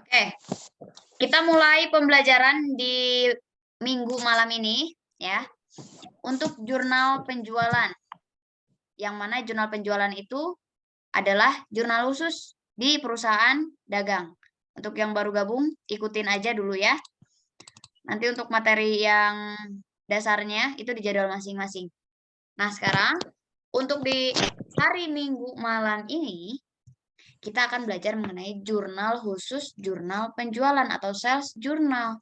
Oke, kita mulai pembelajaran di minggu malam ini ya. Untuk jurnal penjualan. Yang mana jurnal penjualan itu adalah jurnal khusus di perusahaan dagang. Untuk yang baru gabung, ikutin aja dulu ya. Nanti untuk materi yang dasarnya itu di jadwal masing-masing. Nah, sekarang untuk di hari Minggu malam ini, kita akan belajar mengenai jurnal khusus jurnal penjualan atau sales journal.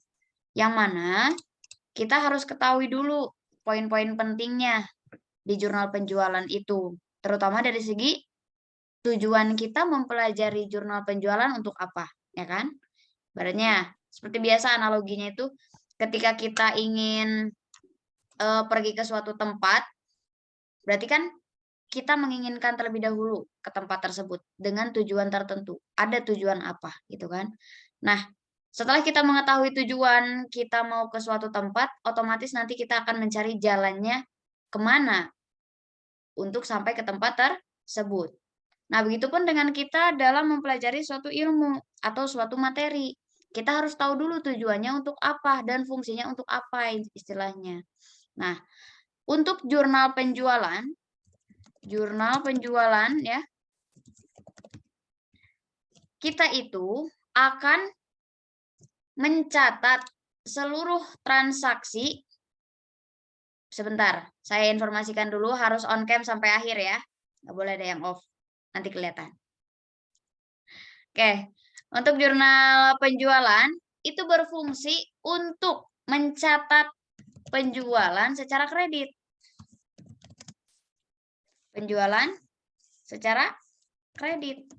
Yang mana kita harus ketahui dulu poin-poin pentingnya di jurnal penjualan itu. Terutama dari segi tujuan kita mempelajari jurnal penjualan untuk apa, ya kan? Ibaratnya, seperti biasa analoginya itu ketika kita ingin pergi ke suatu tempat, berarti kan kita menginginkan terlebih dahulu ke tempat tersebut dengan tujuan tertentu. Ada tujuan apa, gitu kan? Nah, setelah kita mengetahui tujuan kita mau ke suatu tempat, otomatis nanti kita akan mencari jalannya kemana untuk sampai ke tempat tersebut. Nah, begitupun dengan kita dalam mempelajari suatu ilmu atau suatu materi. Kita harus tahu dulu tujuannya untuk apa dan fungsinya untuk apa istilahnya. Nah, untuk jurnal penjualan ya, kita itu akan mencatat seluruh transaksi. Sebentar, saya informasikan dulu harus on cam sampai akhir ya. Nggak boleh ada yang off, nanti kelihatan. Oke, untuk jurnal penjualan itu berfungsi untuk mencatat penjualan secara kredit. Penjualan secara kredit.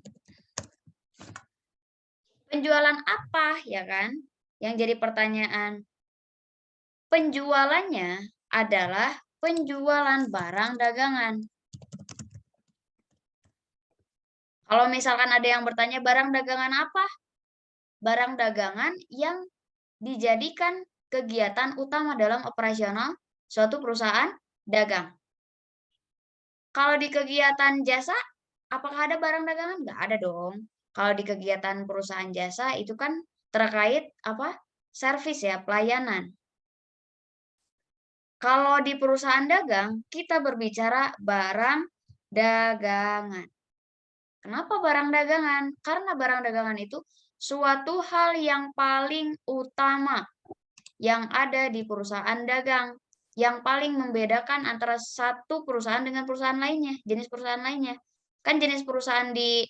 Penjualan apa, ya kan? Yang jadi pertanyaan. Penjualannya adalah penjualan barang dagangan. Kalau misalkan ada yang bertanya barang dagangan apa? Barang dagangan yang dijadikan kegiatan utama dalam operasional suatu perusahaan dagang. Kalau di kegiatan jasa, apakah ada barang dagangan? Nggak ada dong. Kalau di kegiatan perusahaan jasa itu kan terkait apa? Servis ya, pelayanan. Kalau di perusahaan dagang, kita berbicara barang dagangan. Kenapa barang dagangan? Karena barang dagangan itu suatu hal yang paling utama yang ada di perusahaan dagang, yang paling membedakan antara satu perusahaan dengan perusahaan lainnya, jenis perusahaan lainnya. Kan jenis perusahaan di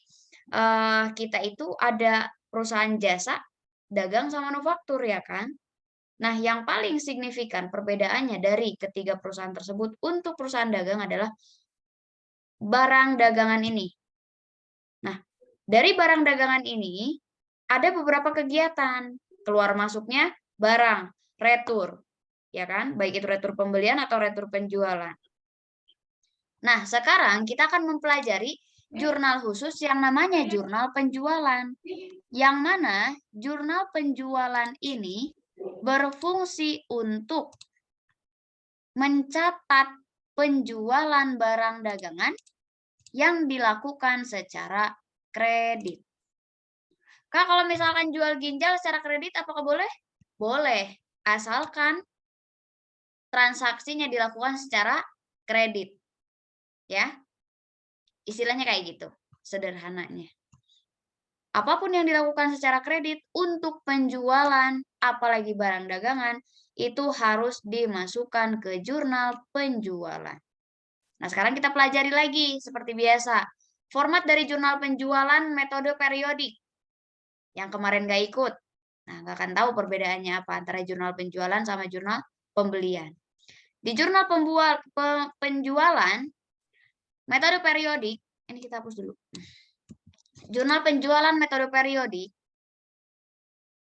kita itu ada perusahaan jasa, dagang, sama manufaktur ya kan? Nah, yang paling signifikan perbedaannya dari ketiga perusahaan tersebut untuk perusahaan dagang adalah barang dagangan ini. Nah, dari barang dagangan ini ada beberapa kegiatan, keluar masuknya barang, retur, ya kan? Baik itu retur pembelian atau retur penjualan. Nah, sekarang kita akan mempelajari jurnal khusus yang namanya jurnal penjualan. Yang mana jurnal penjualan ini berfungsi untuk mencatat penjualan barang dagangan yang dilakukan secara kredit. Kak, kalau misalkan jual ginjal secara kredit apakah boleh? Boleh, asalkan transaksinya dilakukan secara kredit. Ya. Istilahnya kayak gitu, sederhananya. Apapun yang dilakukan secara kredit untuk penjualan, apalagi barang dagangan, itu harus dimasukkan ke jurnal penjualan. Nah, sekarang kita pelajari lagi seperti biasa. Format dari jurnal penjualan metode periodik. Yang kemarin nggak ikut. Nah, nggak akan tahu perbedaannya apa antara jurnal penjualan sama jurnal pembelian. Di jurnal penjualan, metode periodik, ini kita hapus dulu. Jurnal penjualan metode periodik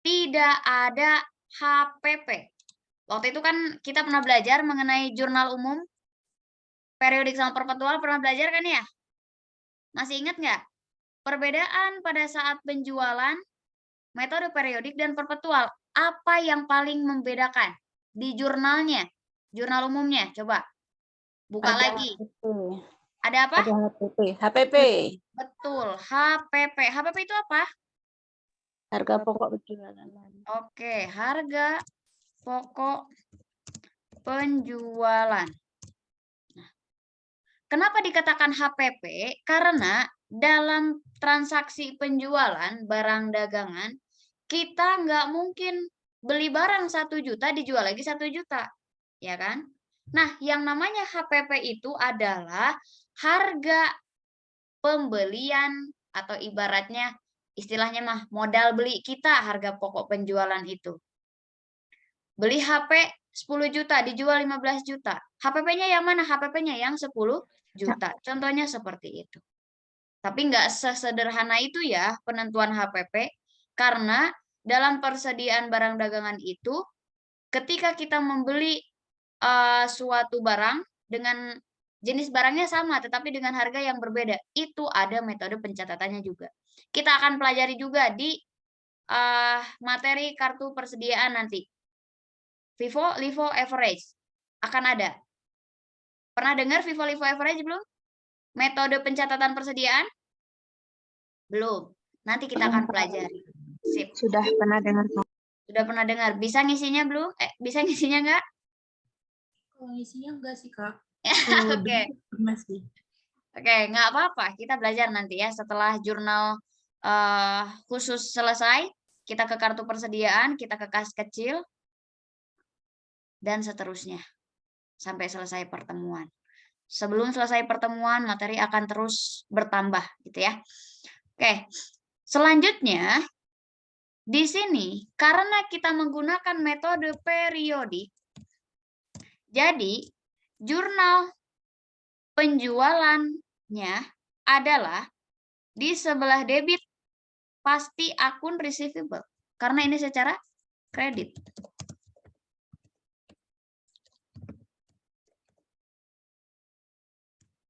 tidak ada HPP. Waktu itu kan kita pernah belajar mengenai jurnal umum, periodik sama perpetual, pernah belajar kan ya? Masih ingat nggak? Perbedaan pada saat penjualan, metode periodik dan perpetual. Apa yang paling membedakan di jurnalnya? Jurnal umumnya, coba. Buka lagi. Ada apa? Ada HPP. HPP. Betul, HPP. HPP itu apa? Harga pokok penjualan. Oke, harga pokok penjualan. Nah, kenapa dikatakan HPP? Karena dalam transaksi penjualan barang dagangan, kita nggak mungkin beli barang 1 juta dijual lagi 1 juta, ya kan? Nah, yang namanya HPP itu adalah harga pembelian atau ibaratnya istilahnya mah modal beli kita, harga pokok penjualan itu. Beli HP 10 juta, dijual 15 juta. HPP-nya yang mana? HPP-nya yang 10 juta. Contohnya seperti itu. Tapi nggak sesederhana itu ya penentuan HPP, karena dalam persediaan barang dagangan itu, ketika kita membeli suatu barang dengan jenis barangnya sama, tetapi dengan harga yang berbeda, itu ada metode pencatatannya juga. Kita akan pelajari juga di materi kartu persediaan nanti. FIFO, LIFO, average akan ada. Pernah dengar FIFO, LIFO, average belum? Metode pencatatan persediaan? Belum. Nanti kita akan pelajari. Sip. Sudah pernah dengar? Sudah pernah dengar. Bisa ngisinya belum? Bisa ngisinya enggak? Kalau ngisinya enggak sih, Kak. Oke. Pernah sih. Oke, nggak apa-apa. Kita belajar nanti ya setelah jurnal khusus selesai. Kita ke kartu persediaan, kita ke kas kecil, dan seterusnya sampai selesai pertemuan. Sebelum selesai pertemuan, materi akan terus bertambah, gitu ya. Oke, selanjutnya di sini karena kita menggunakan metode periodik, jadi jurnal penjualannya adalah di sebelah debit pasti akun receivable, karena ini secara kredit.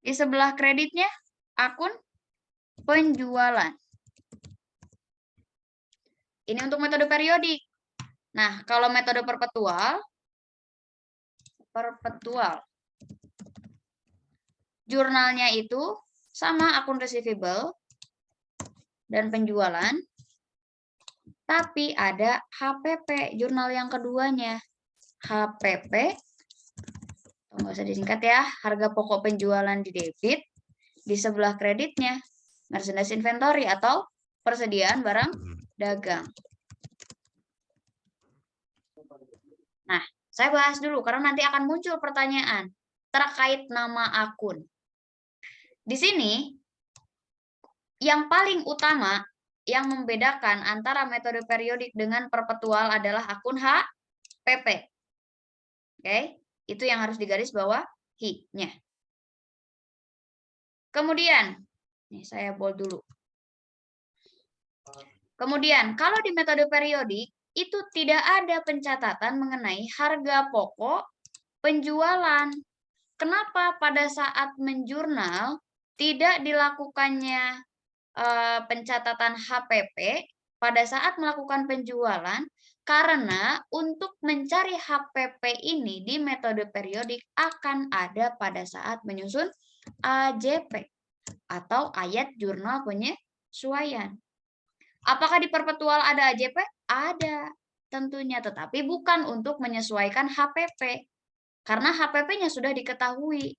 Di sebelah kreditnya akun penjualan. Ini untuk metode periodik. Nah, kalau metode perpetual, jurnalnya itu sama akun receivable dan penjualan, tapi ada HPP, jurnal yang keduanya. HPP, nggak usah disingkat ya, harga pokok penjualan di debit, di sebelah kreditnya, merchandise inventory atau persediaan barang dagang. Nah, saya bahas dulu karena nanti akan muncul pertanyaan terkait nama akun. Di sini, yang paling utama yang membedakan antara metode periodik dengan perpetual adalah akun HPP. Oke, itu yang harus digarisbawahi-nya. Kemudian, nih saya bold dulu. Kemudian, kalau di metode periodik, itu tidak ada pencatatan mengenai harga pokok penjualan. Kenapa pada saat menjurnal tidak dilakukannya pencatatan HPP pada saat melakukan penjualan? Karena untuk mencari HPP ini di metode periodik akan ada pada saat menyusun AJP atau ayat jurnal penyesuaian. Apakah di perpetual ada AJP? Ada tentunya, tetapi bukan untuk menyesuaikan HPP. Karena HPP-nya sudah diketahui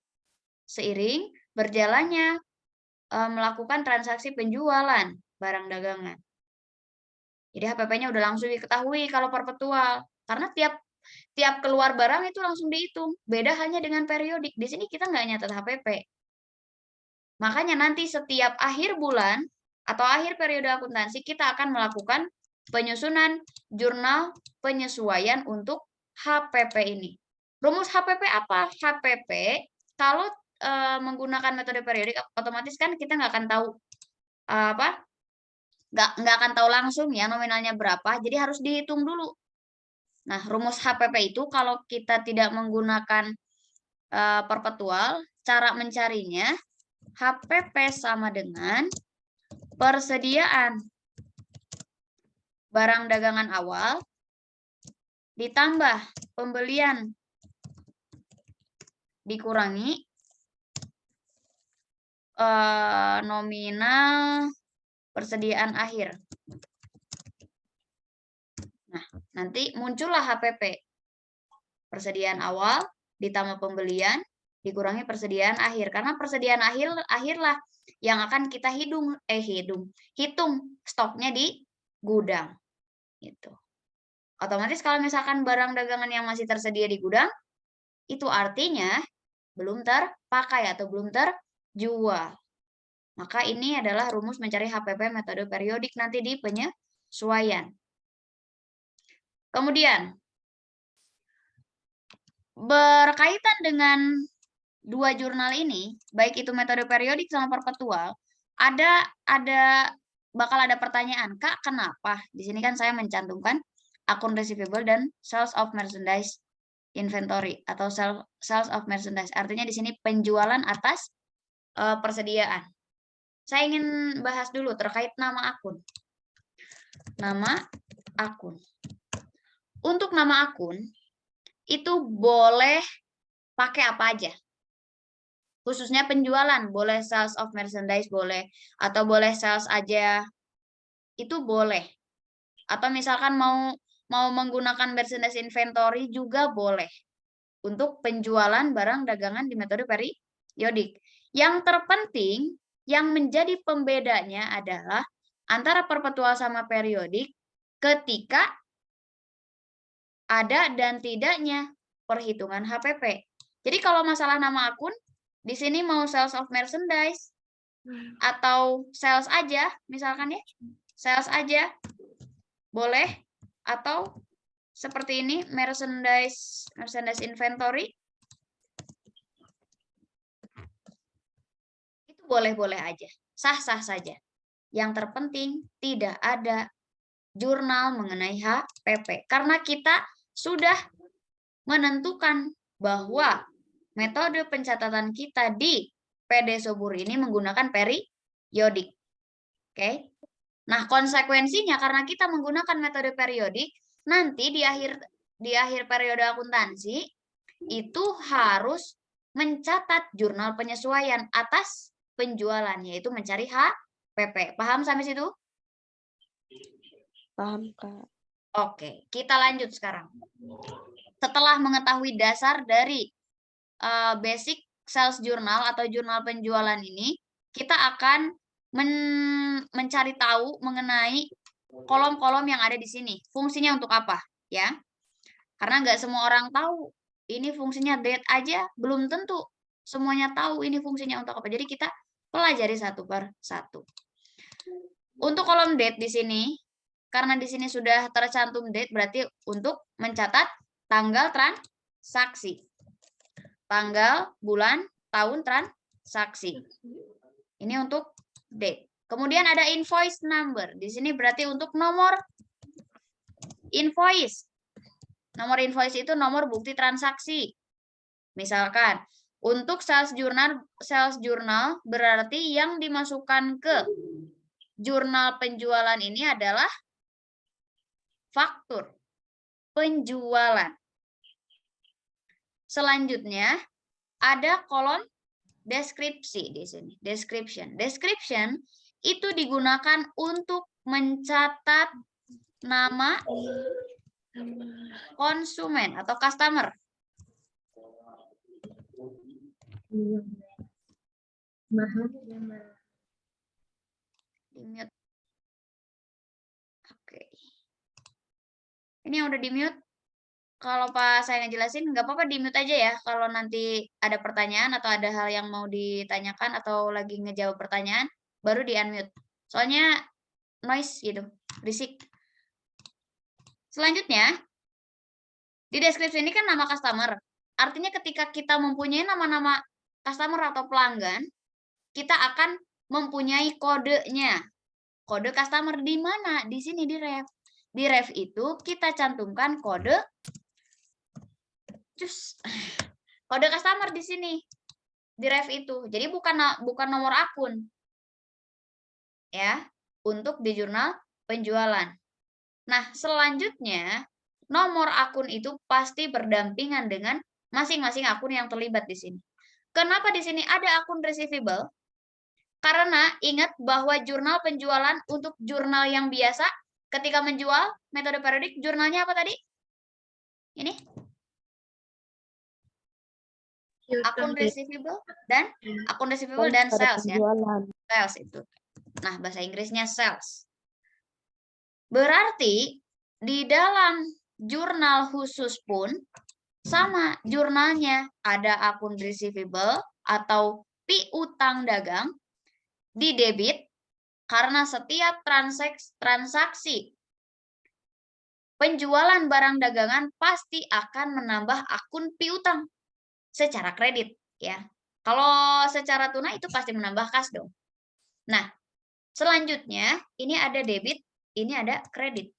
seiring berjalannya melakukan transaksi penjualan barang dagangan. Jadi HPP-nya udah langsung diketahui kalau perpetual. Karena tiap keluar barang itu langsung dihitung. Beda hanya dengan periodik. Di sini kita nggak nyatet HPP. Makanya nanti setiap akhir bulan atau akhir periode akuntansi kita akan melakukan penyusunan jurnal penyesuaian untuk HPP ini. Rumus HPP apa? HPP kalau menggunakan metode periodik otomatis kan kita nggak akan tahu nggak akan tahu langsung ya nominalnya berapa, jadi harus dihitung dulu. Nah, rumus HPP itu kalau kita tidak menggunakan perpetual, cara mencarinya HPP sama dengan persediaan barang dagangan awal ditambah pembelian dikurangi nominal persediaan akhir. Nah, nanti muncullah HPP. Persediaan awal ditambah pembelian dikurangi persediaan akhir. Karena persediaan akhirlah yang akan kita hitung stoknya di gudang. Gitu. Otomatis kalau misalkan barang dagangan yang masih tersedia di gudang, itu artinya belum terpakai atau belum terjual. Maka ini adalah rumus mencari HPP metode periodik nanti di penyesuaian. Kemudian, berkaitan dengan dua jurnal ini, baik itu metode periodik sama perpetual, bakal ada pertanyaan, Kak, kenapa? Di sini kan saya mencantumkan akun receivable dan sales of merchandise inventory atau sales of merchandise. Artinya di sini penjualan atas persediaan. Saya ingin bahas dulu terkait nama akun. Nama akun. Untuk nama akun, itu boleh pakai apa aja. Khususnya penjualan, boleh sales of merchandise boleh, atau boleh sales aja, itu boleh. Atau misalkan mau menggunakan merchandise inventory juga boleh. Untuk penjualan barang dagangan di metode periodik. Yang terpenting, yang menjadi pembedanya adalah antara perpetual sama periodik ketika ada dan tidaknya perhitungan HPP. Jadi kalau masalah nama akun, di sini mau sales of merchandise atau sales aja, misalkan ya, sales aja boleh, atau seperti ini merchandise inventory itu boleh-boleh aja, sah-sah saja. Yang terpenting tidak ada jurnal mengenai HPP karena kita sudah menentukan bahwa metode pencatatan kita di PD Subur ini menggunakan periodik. Oke. Nah, konsekuensinya karena kita menggunakan metode periodik, nanti di akhir periode akuntansi itu harus mencatat jurnal penyesuaian atas penjualan, yaitu mencari HPP. Paham sampai situ? Paham, Kak. Oke, kita lanjut sekarang. Setelah mengetahui dasar dari basic sales journal atau jurnal penjualan ini, kita akan mencari tahu mengenai kolom-kolom yang ada di sini. Fungsinya untuk apa? Ya, karena nggak semua orang tahu. Ini fungsinya date aja, belum tentu semuanya tahu ini fungsinya untuk apa. Jadi kita pelajari satu per satu. Untuk kolom date di sini, karena di sini sudah tercantum date, berarti untuk mencatat tanggal transaksi. Tanggal, bulan, tahun transaksi. Ini untuk date. Kemudian ada invoice number. Di sini berarti untuk nomor invoice. Nomor invoice itu nomor bukti transaksi. Misalkan, untuk sales journal berarti yang dimasukkan ke jurnal penjualan ini adalah faktur penjualan. Selanjutnya, ada kolom deskripsi di sini. Description. Description itu digunakan untuk mencatat nama konsumen atau customer. Di-mute. Oke. Ini yang udah di-mute. Kalau Pak saya ngejelasin, nggak apa-apa di-mute aja ya. Kalau nanti ada pertanyaan atau ada hal yang mau ditanyakan atau lagi ngejawab pertanyaan, baru di-unmute. Soalnya noise gitu, berisik. Selanjutnya, di deskripsi ini kan nama customer. Artinya ketika kita mempunyai nama-nama customer atau pelanggan, kita akan mempunyai kodenya. Kode customer di mana? Di sini di ref. Di ref itu kita cantumkan kode customer di sini. Di ref itu. Jadi bukan nomor akun. Ya, untuk di jurnal penjualan. Nah, selanjutnya nomor akun itu pasti berdampingan dengan masing-masing akun yang terlibat di sini. Kenapa di sini ada akun receivable? Karena ingat bahwa jurnal penjualan untuk jurnal yang biasa ketika menjual metode periodik jurnalnya apa tadi? Ini akun receivable dan sales ya. Sales itu. Nah, bahasa Inggrisnya sales. Berarti di dalam jurnal khusus pun sama jurnalnya ada akun receivable atau piutang dagang di debit karena setiap transaksi penjualan barang dagangan pasti akan menambah akun piutang secara kredit ya. Kalau secara tunai itu pasti menambah kas dong. Nah, selanjutnya ini ada debit, ini ada kredit.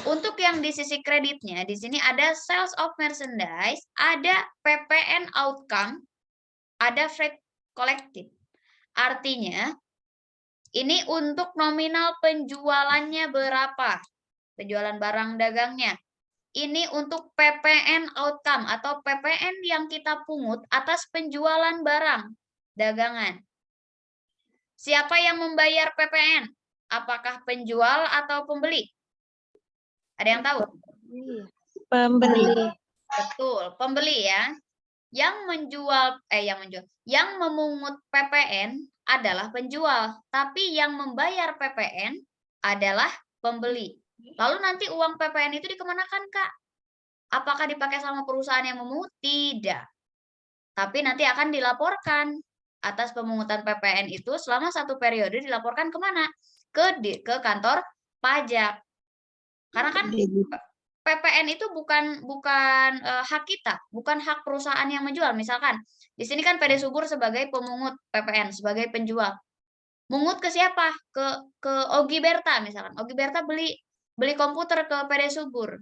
Untuk yang di sisi kreditnya, di sini ada sales of merchandise, ada PPN outcome, ada freight collected. Artinya, ini untuk nominal penjualannya berapa? Penjualan barang dagangnya. Ini untuk PPN outcome atau PPN yang kita pungut atas penjualan barang dagangan. Siapa yang membayar PPN? Apakah penjual atau pembeli? Ada yang tahu? Pembeli. Betul, pembeli ya. Yang memungut PPN adalah penjual, tapi yang membayar PPN adalah pembeli. Lalu nanti uang PPN itu dikemanakan, Kak? Apakah dipakai sama perusahaan yang memungut? Tidak. Tapi nanti akan dilaporkan atas pemungutan PPN itu selama 1 periode dilaporkan kemana? Ke kantor pajak. Karena kan PPN itu bukan hak kita, bukan hak perusahaan yang menjual. Misalkan di sini kan PD Subur sebagai pemungut PPN, sebagai penjual. Mungut ke siapa? Ke Ogi Berta misalkan. Ogi Berta beli komputer ke PD Subur.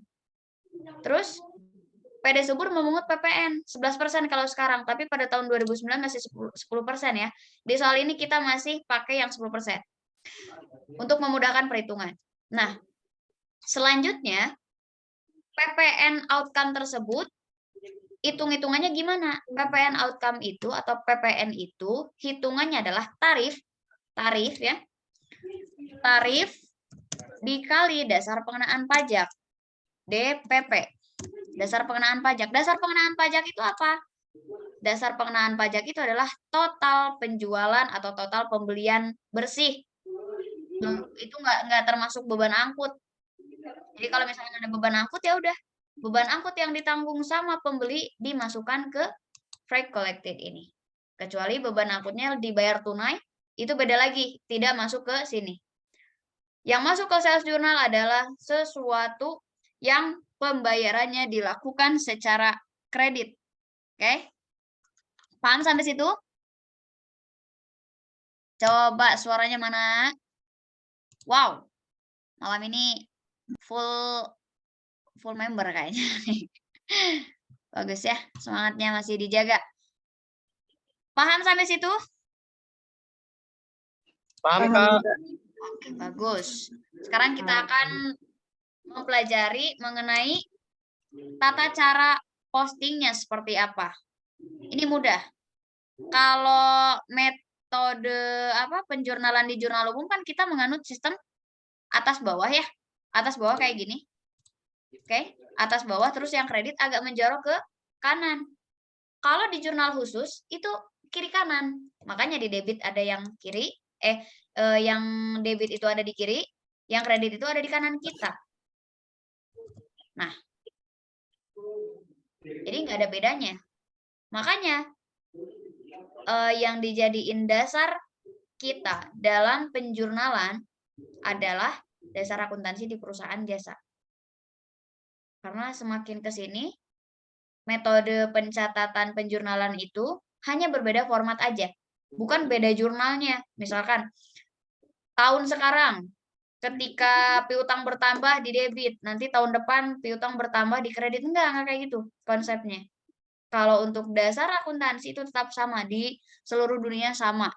Terus PD Subur memungut PPN 11% kalau sekarang, tapi pada tahun 2009 masih 10% ya. Di soal ini kita masih pakai yang 10% untuk memudahkan perhitungan. Nah, selanjutnya PPN outcome tersebut hitung-hitungannya gimana? PPN outcome itu atau PPN itu hitungannya adalah tarif ya. Tarif dikali dasar pengenaan pajak. DPP. Dasar pengenaan pajak. Dasar pengenaan pajak itu apa? Dasar pengenaan pajak itu adalah total penjualan atau total pembelian bersih. Itu nggak termasuk beban angkut. Jadi kalau misalnya ada beban angkut ya udah, beban angkut yang ditanggung sama pembeli dimasukkan ke freight collected ini. Kecuali beban angkutnya dibayar tunai, itu beda lagi, tidak masuk ke sini. Yang masuk ke sales journal adalah sesuatu yang pembayarannya dilakukan secara kredit. Oke? Paham sampai situ? Coba suaranya mana? Wow. Malam ini full member kayaknya. Bagus ya, semangatnya masih dijaga. Paham sampai situ? Paham, Kak. Oke, bagus. Sekarang kita akan mempelajari mengenai tata cara postingnya seperti apa. Ini mudah. Kalau metode penjurnalan di jurnal umum kan kita menganut sistem atas bawah ya. Atas bawah kayak gini. Oke, atas bawah terus yang kredit agak menjorok ke kanan. Kalau di jurnal khusus itu kiri kanan. Makanya di debit ada yang kiri, yang debit itu ada di kiri, yang kredit itu ada di kanan kita. Nah, jadi nggak ada bedanya. Makanya yang dijadiin dasar kita dalam penjurnalan adalah dasar akuntansi di perusahaan jasa. Karena semakin ke sini, metode pencatatan penjurnalan itu hanya berbeda format aja. Bukan beda jurnalnya. Misalkan, tahun sekarang, ketika piutang bertambah di debit, nanti tahun depan piutang bertambah di kredit. Enggak kayak gitu konsepnya. Kalau untuk dasar akuntansi itu tetap sama, di seluruh dunia sama.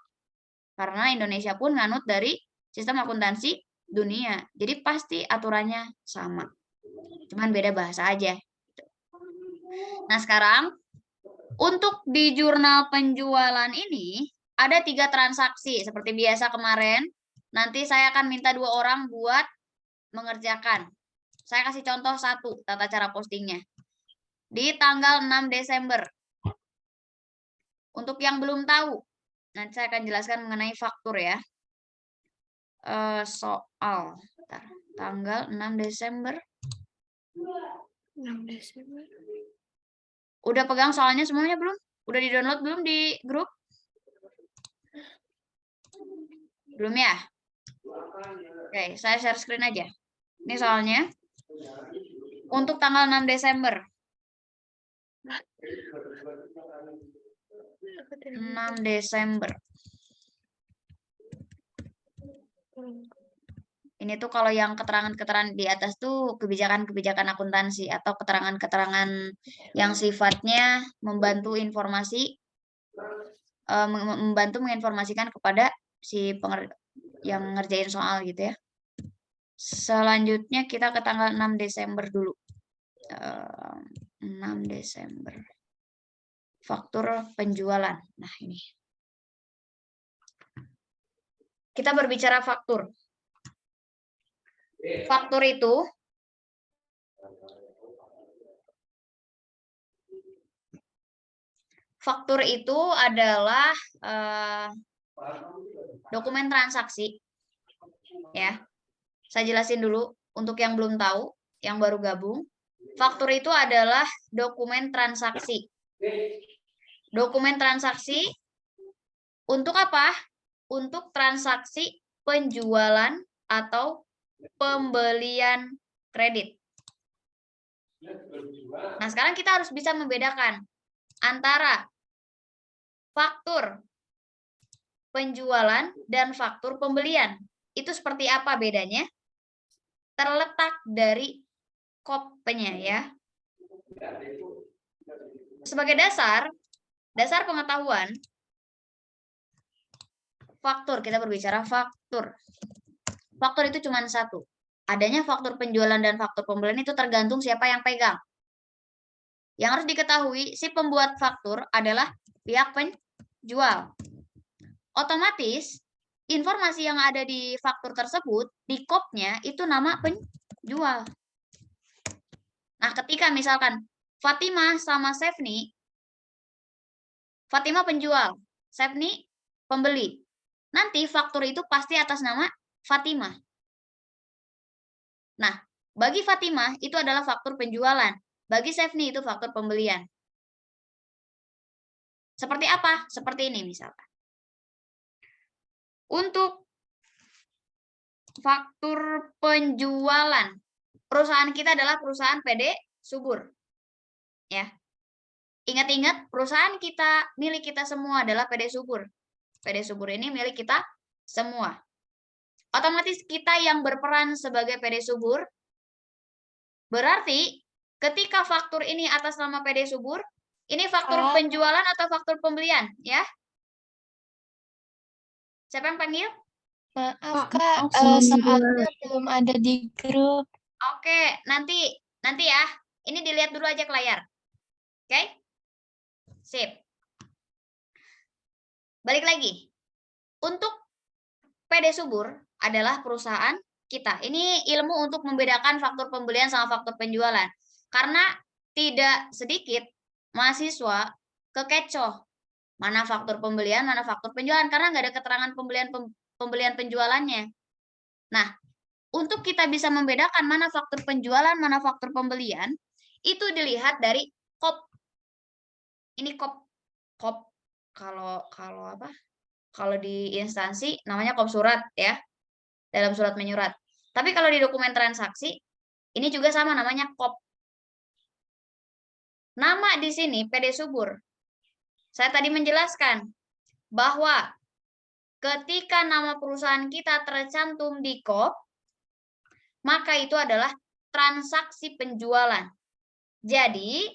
Karena Indonesia pun nganut dari sistem akuntansi dunia. Jadi pasti aturannya sama. Cuman beda bahasa aja. Nah sekarang, untuk di jurnal penjualan ini, ada 3 transaksi seperti biasa kemarin. Nanti saya akan minta 2 orang buat mengerjakan. Saya kasih contoh 1 tata cara postingnya. Di tanggal 6 Desember. Untuk yang belum tahu, nanti saya akan jelaskan mengenai faktur ya. Soal tanggal 6 Desember. 6 Desember. Udah pegang soalnya semuanya belum? Udah di-download belum di grup? Belum ya? Oke, saya share screen aja. Ini soalnya. Untuk tanggal 6 Desember. 6 Desember. Ini tuh kalau yang keterangan-keterangan di atas tuh kebijakan-kebijakan akuntansi atau keterangan-keterangan yang sifatnya membantu informasi, membantu menginformasikan kepada si yang ngerjain soal gitu ya. Selanjutnya kita ke tanggal 6 Desember dulu. 6 Desember. Faktur penjualan. Nah, ini. Kita berbicara faktur. Faktur itu adalah dokumen transaksi. Ya. Saya jelasin dulu untuk yang belum tahu, yang baru gabung. Faktur itu adalah dokumen transaksi. Dokumen transaksi untuk apa? Untuk transaksi penjualan atau pembelian kredit. Nah, sekarang kita harus bisa membedakan antara faktur penjualan dan faktur pembelian. Itu seperti apa bedanya? Terletak dari kopnya ya. Sebagai dasar pengetahuan, faktur, kita berbicara faktur. Faktur itu cuma satu. Adanya faktur penjualan dan faktur pembelian itu tergantung siapa yang pegang. Yang harus diketahui, si pembuat faktur adalah pihak penjual. Otomatis, informasi yang ada di faktur tersebut, di kopnya, itu nama penjual. Nah, ketika misalkan Fatimah sama Sefni, Fatimah penjual, Sefni pembeli. Nanti faktur itu pasti atas nama Fatimah. Nah, bagi Fatimah itu adalah faktur penjualan. Bagi Sefni itu faktur pembelian. Seperti apa? Seperti ini misalkan. Untuk faktur penjualan, perusahaan kita adalah perusahaan PD Subur. Ya. Ingat-ingat, perusahaan kita, milik kita semua adalah PD Subur. PD Subur ini milik kita semua. Otomatis kita yang berperan sebagai PD Subur, berarti ketika faktur ini atas nama PD Subur, ini faktur penjualan atau faktur pembelian, ya? Siapa yang panggil? Maaf Kak, soalnya belum ada di grup. Oke, nanti ya. Ini dilihat dulu aja ke layar. Oke? Sip. Balik lagi. Untuk PD Subur adalah perusahaan kita. Ini ilmu untuk membedakan faktur pembelian sama faktur penjualan. Karena tidak sedikit mahasiswa kekecoh. Mana faktur pembelian, mana faktur penjualan. Karena nggak ada keterangan pembelian penjualannya. Nah, untuk kita bisa membedakan mana faktur penjualan, mana faktur pembelian, itu dilihat dari kop. Ini kop. Kalau apa? Kalau di instansi namanya kop surat ya. Dalam surat menyurat. Tapi kalau di dokumen transaksi, ini juga sama namanya kop. Nama di sini PD Subur. Saya tadi menjelaskan bahwa ketika nama perusahaan kita tercantum di kop, maka itu adalah transaksi penjualan. Jadi,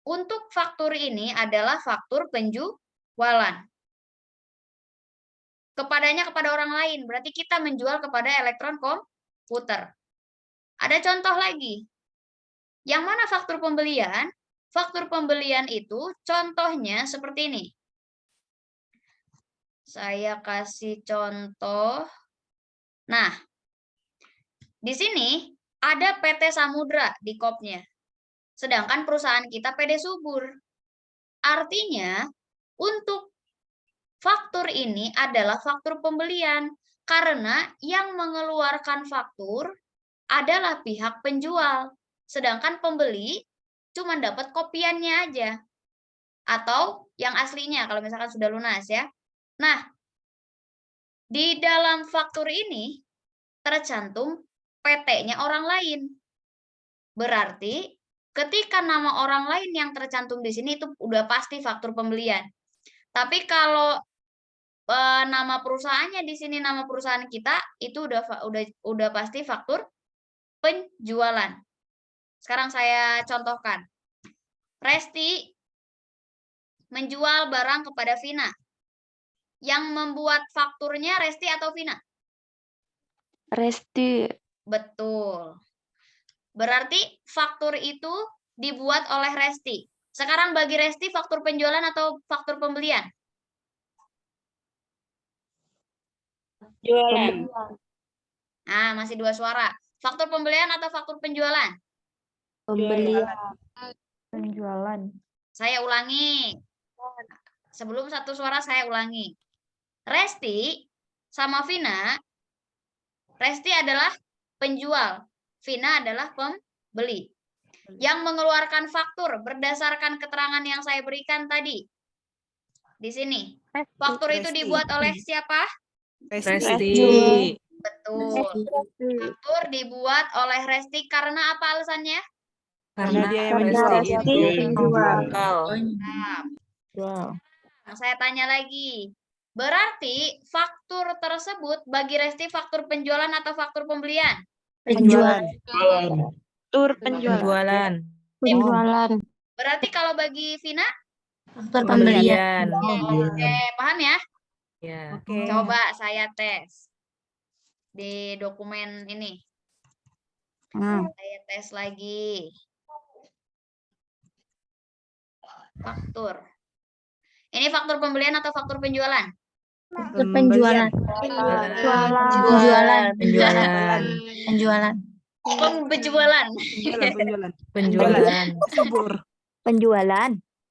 untuk faktur ini adalah faktur penjualan. Kepadanya kepada orang lain, berarti kita menjual kepada elektron komputer. Ada contoh lagi. Yang mana faktur pembelian? Faktur pembelian itu contohnya seperti ini. Saya kasih contoh. Nah, di sini ada PT Samudra di kopnya. Sedangkan perusahaan kita PD Subur. Artinya, untuk faktur ini adalah faktur pembelian. Karena yang mengeluarkan faktur adalah pihak penjual. Sedangkan pembeli cuma dapat kopiannya aja. Atau yang aslinya kalau misalkan sudah lunas ya. Nah, di dalam faktur ini tercantum PT-nya orang lain. Berarti ketika nama orang lain yang tercantum di sini itu udah pasti faktur pembelian. Tapi kalau nama perusahaannya di sini nama perusahaan kita itu udah pasti faktur penjualan. Sekarang saya contohkan. Resti menjual barang kepada Vina. Yang membuat fakturnya Resti atau Vina? Resti. Betul. Berarti faktur itu dibuat oleh Resti. Sekarang bagi Resti faktur penjualan atau faktur pembelian? Jualan. Nah, masih 2 suara. Faktur pembelian atau faktur penjualan? Pembelian. Penjualan. Saya ulangi. Sebelum 1 suara saya ulangi. Resti sama Vina, Resti adalah penjual, Vina adalah pembeli. Yang mengeluarkan faktur berdasarkan keterangan yang saya berikan tadi. Di sini. Faktur itu dibuat oleh siapa? Resti. Betul. Faktur dibuat oleh Resti karena apa alasannya? Karena dia yang Karena menjual. Resti penjual. Nah, saya tanya lagi. Berarti faktur tersebut bagi Resti faktur penjualan atau faktur pembelian? Penjualan. Faktur penjualan. Penjualan. Berarti kalau bagi Vina? Faktur pembelian. Oke, paham ya? Ya. Coba saya tes di dokumen ini. Saya tes lagi. Faktur. Ini faktur pembelian atau faktur penjualan? Faktur penjualan. Penjualan. Penjualan. Penjualan. Penjualan. Penjualan. Penjualan.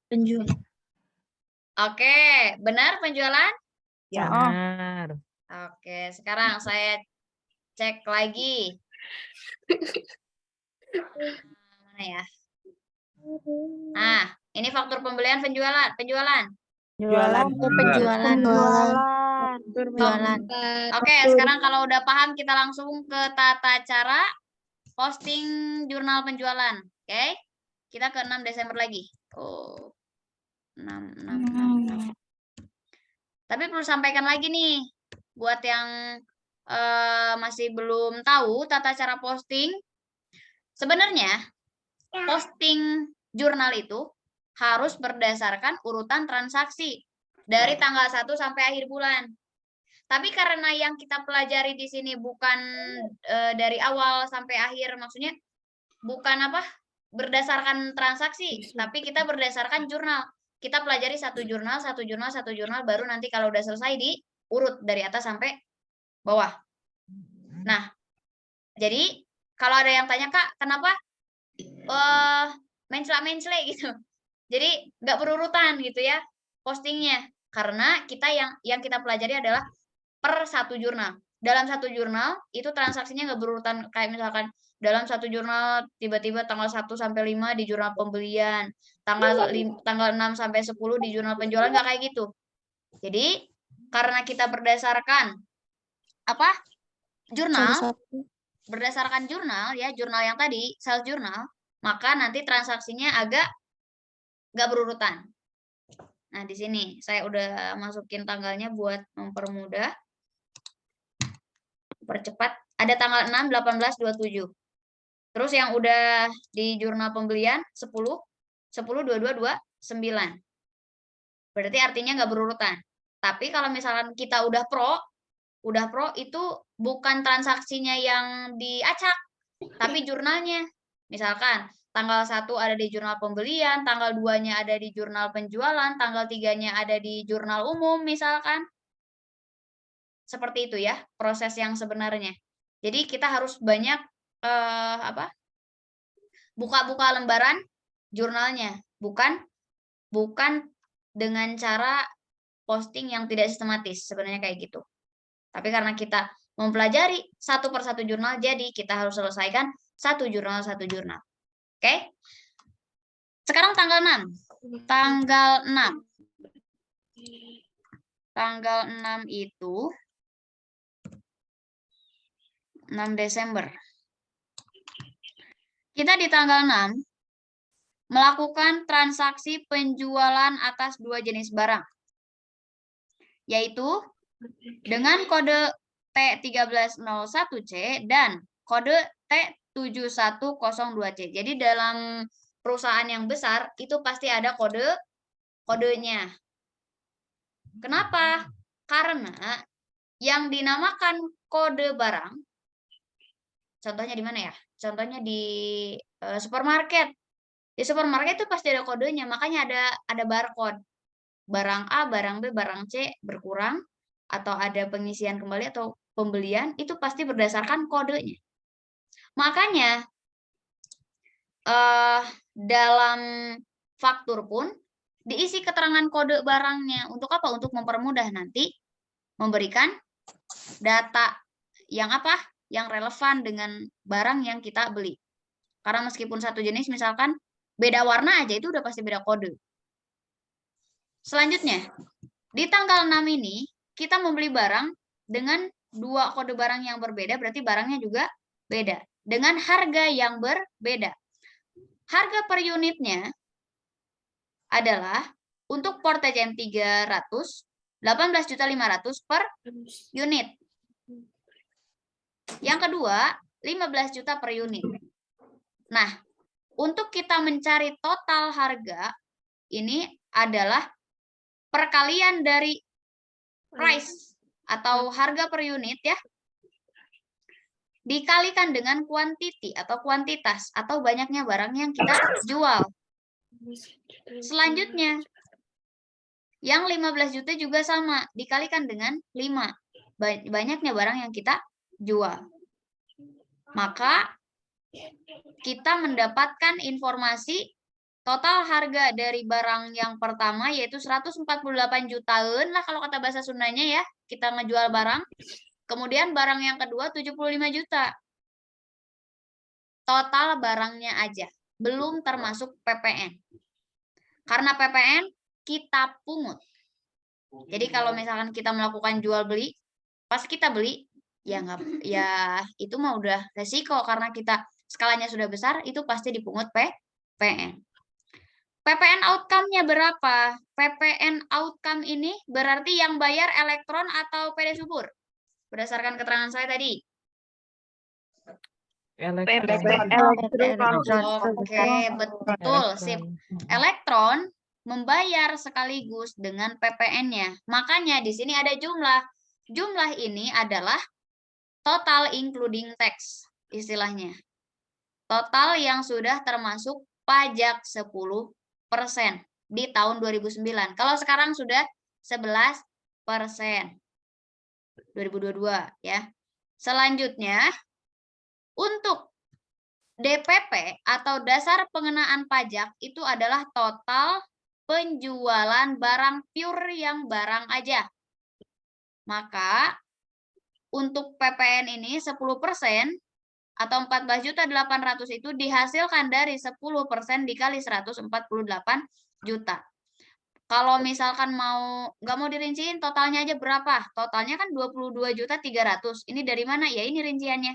Penjualan. Oke, benar penjualan? Benar. Oke, sekarang saya cek lagi. Mana ya? Nah, ini faktur pembelian penjualan. Penjualan. Penjualan. Oke, sekarang kalau udah paham kita langsung ke tata cara posting jurnal penjualan. Oke, kita ke 6 Desember lagi. Oh, 6. Tapi perlu sampaikan lagi nih, buat yang masih belum tahu tata cara posting. Sebenarnya posting jurnal itu harus berdasarkan urutan transaksi dari tanggal 1 sampai akhir bulan. Tapi karena yang kita pelajari di sini bukan dari awal sampai akhir, maksudnya bukan berdasarkan transaksi, tapi kita berdasarkan jurnal. Kita pelajari satu jurnal, baru nanti kalau udah selesai diurut dari atas sampai bawah. Nah, jadi kalau ada yang tanya, Kak, kenapa mencela gitu? Jadi nggak berurutan gitu ya postingnya, karena kita yang kita pelajari adalah per satu jurnal. Dalam satu jurnal itu transaksinya nggak berurutan, kayak misalkan dalam satu jurnal tiba-tiba tanggal 1 sampai 5 di jurnal pembelian, tanggal 6 sampai 10 di jurnal penjualan, nggak kayak gitu. Jadi karena kita berdasarkan jurnal, berdasarkan jurnal ya, jurnal yang tadi sales jurnal, maka nanti transaksinya agak nggak berurutan. Nah, di sini saya udah masukin tanggalnya buat mempermudah. Percepat, ada tanggal 6, 18, 27. Terus yang udah di jurnal pembelian 10, 22, 29. Berarti artinya nggak berurutan. Tapi kalau misalkan kita udah pro itu bukan transaksinya yang diacak, tapi jurnalnya. Misalkan tanggal 1 ada di jurnal pembelian, tanggal 2-nya ada di jurnal penjualan, tanggal 3-nya ada di jurnal umum misalkan. seperti itu ya proses yang sebenarnya. Jadi kita harus banyak buka-buka lembaran jurnalnya, bukan dengan cara posting yang tidak sistematis, sebenarnya kayak gitu. Tapi karena kita mempelajari satu persatu jurnal, jadi kita harus selesaikan satu jurnal. Oke? Sekarang tanggal 6. Tanggal 6 itu 6 Desember. Kita di tanggal 6 melakukan transaksi penjualan atas 2 jenis barang, yaitu dengan kode T1301C dan kode T7102C. Jadi dalam perusahaan yang besar itu pasti ada kodenya. Kenapa? Karena yang dinamakan kode barang, contohnya di mana ya? Contohnya di supermarket. Di supermarket itu pasti ada kodenya, makanya ada barcode. Barang A, barang B, barang C berkurang, atau ada pengisian kembali atau pembelian, itu pasti berdasarkan kodenya. Makanya dalam faktur pun diisi keterangan kode barangnya. Untuk apa? Untuk mempermudah nanti memberikan data yang yang relevan dengan barang yang kita beli. Karena meskipun satu jenis, misalkan beda warna aja, itu udah pasti beda kode. Selanjutnya, di tanggal 6 ini, kita membeli barang dengan 2 kode barang yang berbeda, berarti barangnya juga beda. Dengan harga yang berbeda. Harga per unitnya adalah untuk Portagen 300, 18.500.000 per unit. Yang kedua, 15 juta per unit. Nah, untuk kita mencari total harga, ini adalah perkalian dari price atau harga per unit ya, dikalikan dengan quantity atau kuantitas atau banyaknya barang yang kita jual. Selanjutnya, yang 15 juta juga sama, dikalikan dengan 5. Banyaknya barang yang kita jual. Maka kita mendapatkan informasi total harga dari barang yang pertama yaitu 148 jutaan lah kalau kata bahasa Sundanya ya, kita ngejual barang. Kemudian barang yang kedua 75 juta. Total barangnya aja, belum termasuk PPN. Karena PPN kita pungut. Jadi kalau misalkan kita melakukan jual beli, pas kita beli ya itu mah udah resiko karena kita skalanya sudah besar, itu pasti dipungut PPN. PPN outcome-nya berapa? PPN outcome ini berarti yang bayar elektron atau PD subur? Berdasarkan keterangan saya tadi. Elektron. Oke, betul. Sip. Elektron membayar sekaligus dengan PPN-nya. Makanya di sini ada jumlah. Jumlah ini adalah total including tax, istilahnya. Total yang sudah termasuk pajak 10% di tahun 2009. Kalau sekarang sudah 11%. 2022 ya. Selanjutnya, untuk DPP atau dasar pengenaan pajak itu adalah total penjualan barang pure yang barang aja. Maka untuk PPN ini 10% atau 14.800.000 itu dihasilkan dari 10% dikali 148 juta. Kalau misalkan nggak mau dirinciin totalnya aja berapa? Totalnya kan 22.300.000. Ini dari mana? Ya ini rinciannya.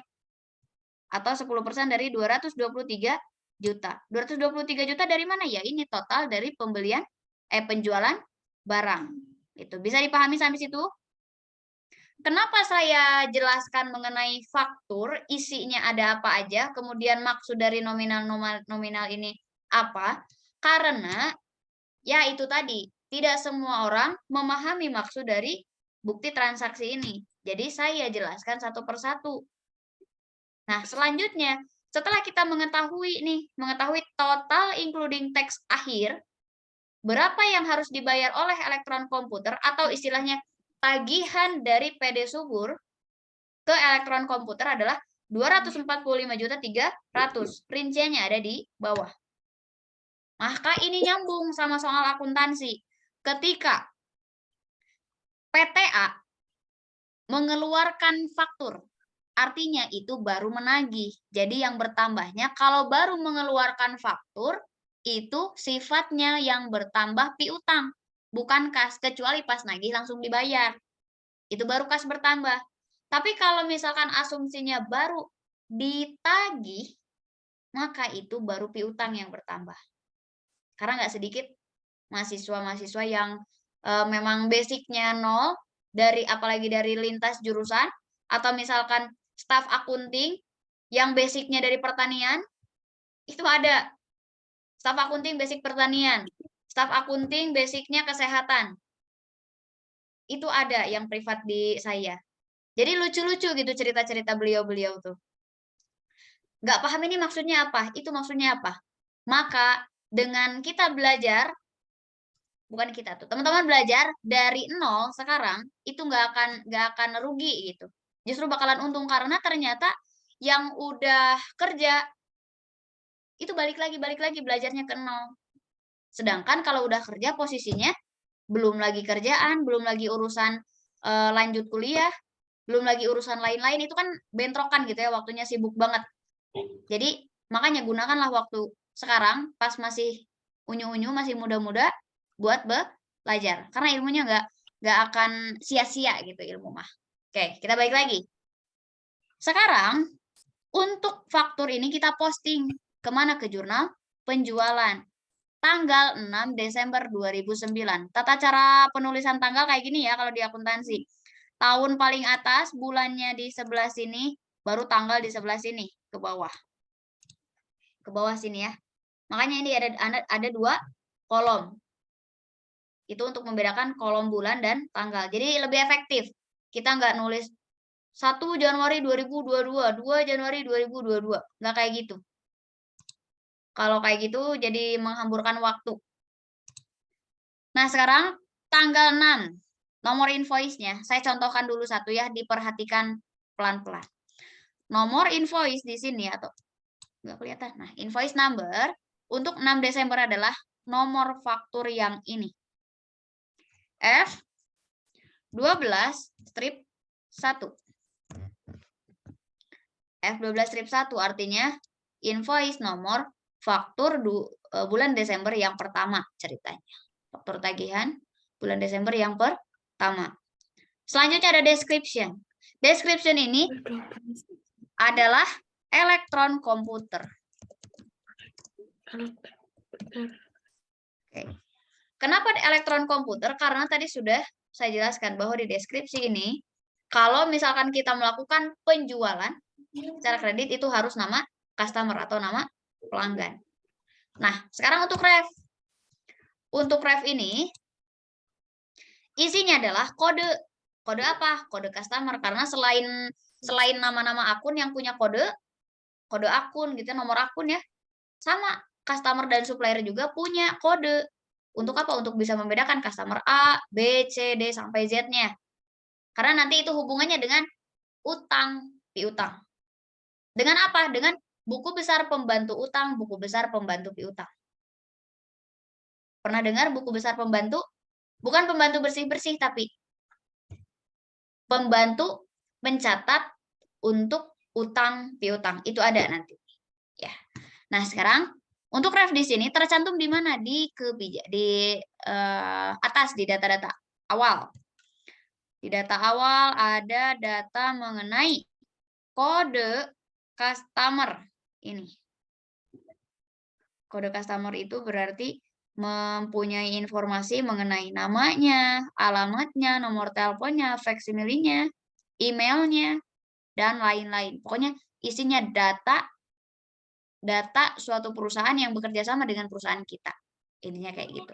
Atau 10% dari 223 juta. 223 juta dari mana? Ya ini total dari penjualan barang. Itu bisa dipahami sampai situ? Kenapa saya jelaskan mengenai faktur, isinya ada apa aja, kemudian maksud dari nominal ini apa? Karena ya itu tadi, tidak semua orang memahami maksud dari bukti transaksi ini. Jadi saya jelaskan satu persatu. Nah, selanjutnya, setelah kita mengetahui total including tax akhir, berapa yang harus dibayar oleh elektron komputer atau istilahnya tagihan dari PD Subur ke elektron komputer adalah 245.300.000. Rinciannya ada di bawah. Maka ini nyambung sama soal akuntansi. Ketika PTA mengeluarkan faktur, artinya itu baru menagih. Jadi yang bertambahnya kalau baru mengeluarkan faktur, itu sifatnya yang bertambah piutang. Bukan kas, kecuali pas nagih langsung dibayar. Itu baru kas bertambah. Tapi kalau misalkan asumsinya baru ditagih, maka itu baru piutang yang bertambah. Karena nggak sedikit mahasiswa-mahasiswa yang memang basicnya nol, apalagi dari lintas jurusan, atau misalkan staf akunting yang basicnya dari pertanian, itu ada. Staf akunting basic pertanian, staf akunting basicnya kesehatan. Itu ada yang privat di saya. Jadi lucu-lucu gitu cerita-cerita beliau-beliau tuh. Nggak paham ini maksudnya apa, itu maksudnya apa. Maka dengan kita belajar, bukan kita tuh, teman-teman belajar dari nol sekarang, itu nggak akan rugi gitu. Justru bakalan untung karena ternyata yang udah kerja, itu balik lagi belajarnya ke nol. Sedangkan kalau udah kerja posisinya, belum lagi kerjaan, belum lagi urusan lanjut kuliah, belum lagi urusan lain-lain, itu kan bentrokan gitu ya, waktunya sibuk banget. Jadi makanya gunakanlah waktu sekarang pas masih unyu-unyu, masih muda-muda buat belajar. Karena ilmunya nggak akan sia-sia gitu ilmu mah. Oke, kita balik lagi. Sekarang untuk faktur ini kita posting kemana? Ke jurnal penjualan. Tanggal 6 Desember 2009. Tata cara penulisan tanggal kayak gini ya kalau di akuntansi. Tahun paling atas, bulannya di sebelah sini, baru tanggal di sebelah sini, ke bawah. Ke bawah sini ya. Makanya ini ada 2 kolom. Itu untuk membedakan kolom bulan dan tanggal. Jadi lebih efektif. Kita nggak nulis 1 Januari 2022, 2 Januari 2022. Nggak kayak gitu. Kalau kayak gitu jadi menghamburkan waktu. Nah, sekarang tanggal 6. Nomor invoice-nya, saya contohkan dulu satu ya, diperhatikan pelan-pelan. Nomor invoice di sini atau nggak kelihatan. Nah, invoice number untuk 6 Desember adalah nomor faktur yang ini. F12 strip 1. F12 strip 1 artinya invoice nomor faktur bulan Desember yang pertama ceritanya. Faktur tagihan bulan Desember yang pertama. Selanjutnya ada description. Description ini adalah elektron komputer. Oke. Kenapa elektron komputer? Karena tadi sudah saya jelaskan bahwa di deskripsi ini, kalau misalkan kita melakukan penjualan secara kredit itu harus nama customer atau nama pelanggan. Nah, sekarang untuk ref. Untuk ref ini, isinya adalah kode. Kode apa? Kode customer. Karena selain nama-nama akun yang punya kode akun gitu, nomor akun ya. Sama, customer dan supplier juga punya kode. Untuk apa? Untuk bisa membedakan customer A, B, C, D, sampai Z-nya. Karena nanti itu hubungannya dengan utang, piutang. Dengan apa? Dengan buku besar pembantu utang, buku besar pembantu piutang. Pernah dengar buku besar pembantu? Bukan pembantu bersih-bersih, tapi pembantu mencatat untuk utang piutang. Itu ada nanti. Ya. Nah, sekarang untuk ref di sini tercantum di mana? Di atas di data-data awal. Di data awal ada data mengenai kode customer ini. Kode customer itu berarti mempunyai informasi mengenai namanya, alamatnya, nomor teleponnya, faksimilenya, emailnya, dan lain-lain. Pokoknya isinya data suatu perusahaan yang bekerja sama dengan perusahaan kita. Intinya kayak gitu.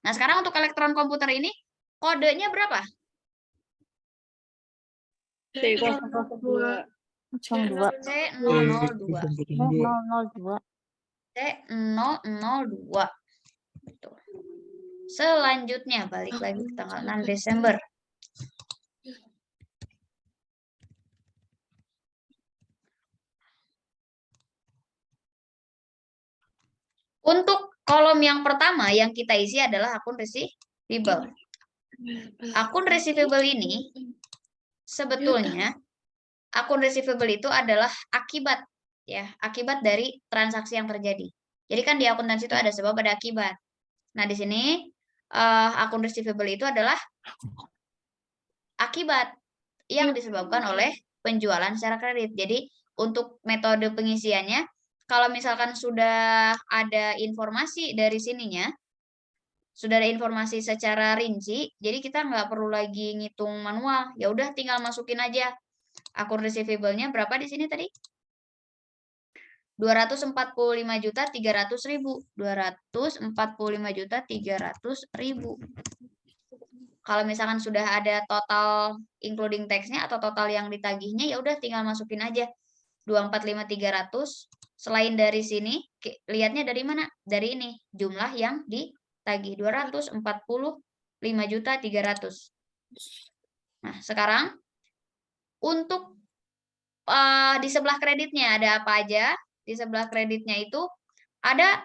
Nah, sekarang untuk elektron komputer ini, kodenya berapa? C002. C002. C002. Betul. Selanjutnya, balik lagi ke tanggal 6 Desember. Untuk kolom yang pertama yang kita isi adalah akun receivable. Akun receivable ini sebetulnya akun receivable itu adalah akibat ya, akibat dari transaksi yang terjadi. Jadi kan di akuntansi itu ada sebab ada akibat. Nah, di sini akun receivable itu adalah akibat yang disebabkan oleh penjualan secara kredit. Jadi untuk metode pengisiannya, kalau misalkan sudah ada informasi dari sininya, sudah ada informasi secara rinci, jadi kita nggak perlu lagi ngitung manual. Ya udah tinggal masukin aja akun receivable-nya berapa di sini tadi? 245.300.000. 245.300.000. Kalau misalkan sudah ada total including tax-nya atau total yang ditagihnya, ya udah tinggal masukin aja 245.300. Selain dari sini, lihatnya dari mana? Dari ini, jumlah yang ditagih 245.300. Nah, sekarang untuk di sebelah kreditnya ada apa aja? Di sebelah kreditnya itu ada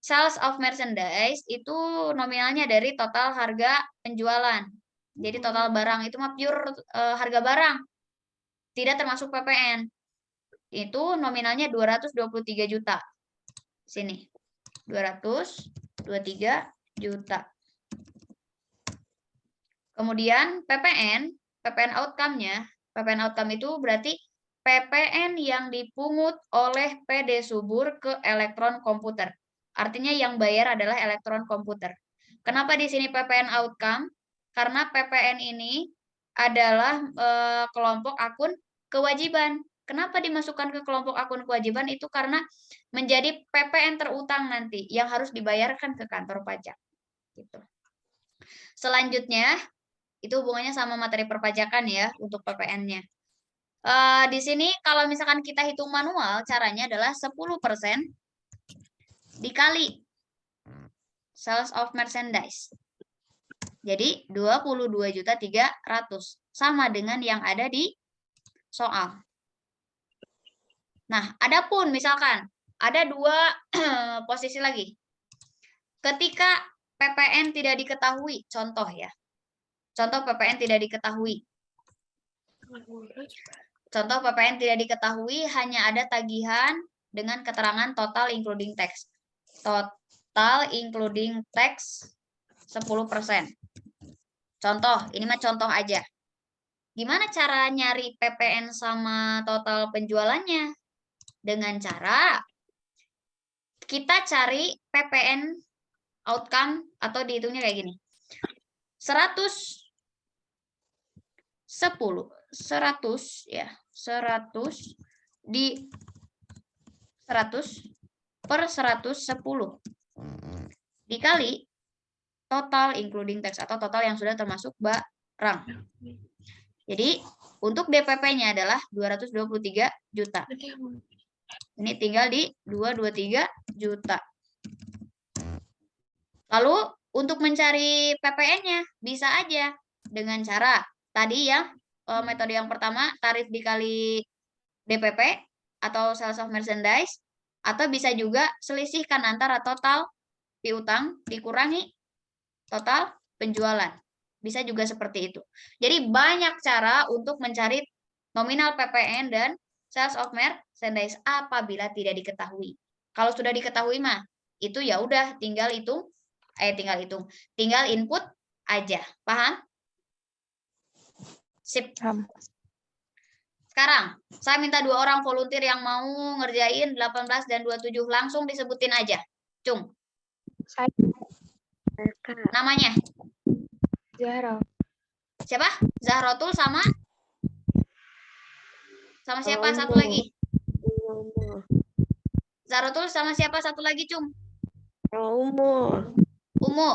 sales of merchandise, itu nominalnya dari total harga penjualan. Jadi total barang itu mah pure harga barang. Tidak termasuk PPN. Itu nominalnya 223 juta. Sini. 223 juta. Kemudian PPN outcome-nya, PPN outcome itu berarti PPN yang dipungut oleh PD Subur ke elektron komputer. Artinya yang bayar adalah elektron komputer. Kenapa di sini PPN outcome? Karena PPN ini adalah kelompok akun kewajiban. Kenapa dimasukkan ke kelompok akun kewajiban? Itu karena menjadi PPN terutang nanti yang harus dibayarkan ke kantor pajak. Gitu. Selanjutnya, itu hubungannya sama materi perpajakan ya untuk PPN-nya. Di sini kalau misalkan kita hitung manual, caranya adalah 10% dikali sales of merchandise. Jadi 22.300.000 sama dengan yang ada di soal. Nah, adapun misalkan ada dua posisi lagi. Ketika PPN tidak diketahui, contoh ya. Contoh PPN tidak diketahui. Contoh PPN tidak diketahui, hanya ada tagihan dengan keterangan total including tax. Total including tax 10%. Contoh, ini mah contoh aja. Gimana cara nyari PPN sama total penjualannya? Dengan cara kita cari PPN outcome atau dihitungnya kayak gini. 100 ya. 100 di 100 per 110 dikali total including tax atau total yang sudah termasuk barang. Jadi untuk DPP-nya adalah 223 juta. Ini tinggal di 223 juta. Lalu untuk mencari PPN-nya bisa aja dengan cara tadi ya, metode yang pertama tarif dikali DPP atau sales of merchandise, atau bisa juga selisihkan antara total piutang dikurangi total penjualan. Bisa juga seperti itu. Jadi banyak cara untuk mencari nominal PPN dan sales of merchandise apabila tidak diketahui. Kalau sudah diketahui mah itu ya udah tinggal input aja. Paham? Sip. Sekarang, saya minta 2 orang volunteer yang mau ngerjain 18 dan 27. Langsung disebutin aja. Cung. Namanya? Zahra. Siapa? Zahrotul sama siapa satu lagi? Zahrotul sama siapa satu lagi, Cung? Umu.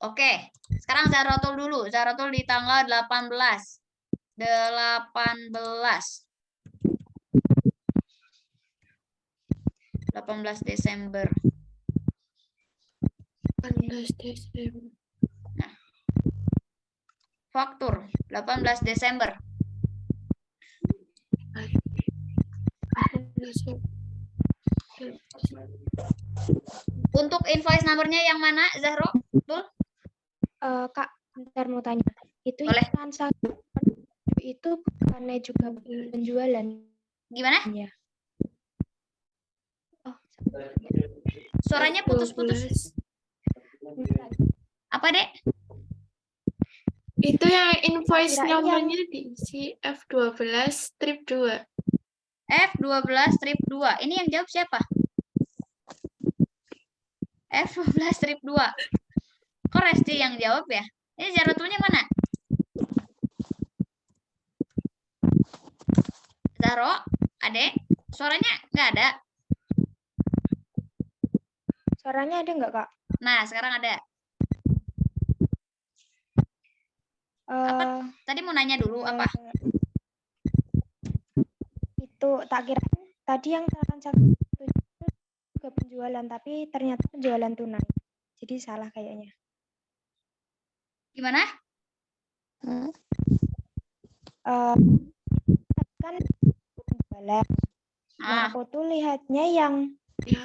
Oke. Sekarang Zahrotul dulu. Zahrotul di tanggal 18 Desember. Nah. Faktur 18 Untuk invoice numbernya yang mana, Zahro? Betul? Kak, bentar mau tanya. Itu Boleh. yang transaksi itu bukannya juga penjualan Gimana? ya? Oh, Suaranya putus-putus. Apa, Dek? Itu yang invoice Kirain nomornya diisi F12 strip 2. F12 strip 2. Ini yang jawab siapa? F12 strip 2. Kok Resti yang jawab ya? Ini Zahrotunya mana? Zahro, Adek, suaranya nggak ada. suaranya ada nggak, Kak? Nah, sekarang ada. Apa? Tadi mau nanya dulu apa? Itu tak kira tadi yang transaksi itu juga penjualan, tapi ternyata penjualan tunai. Jadi salah kayaknya. Gimana? Kan penjualan. Nah, aku tuh lihatnya yang Ya.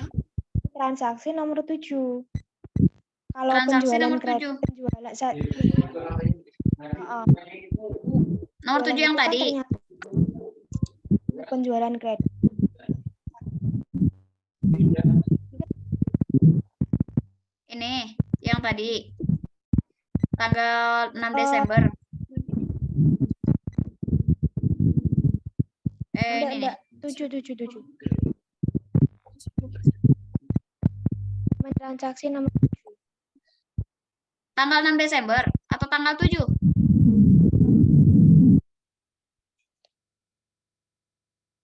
transaksi nomor 7. Kalau Transaksi penjualan nomor kredit, 7. penjualan Nomor 7 yang itu kan tadi. ternyata penjualan kredit. Ini yang tadi. Tanggal 6 Desember. Ini nih. 7. Transaksi nomor Tanggal 6 Desember atau tanggal 7?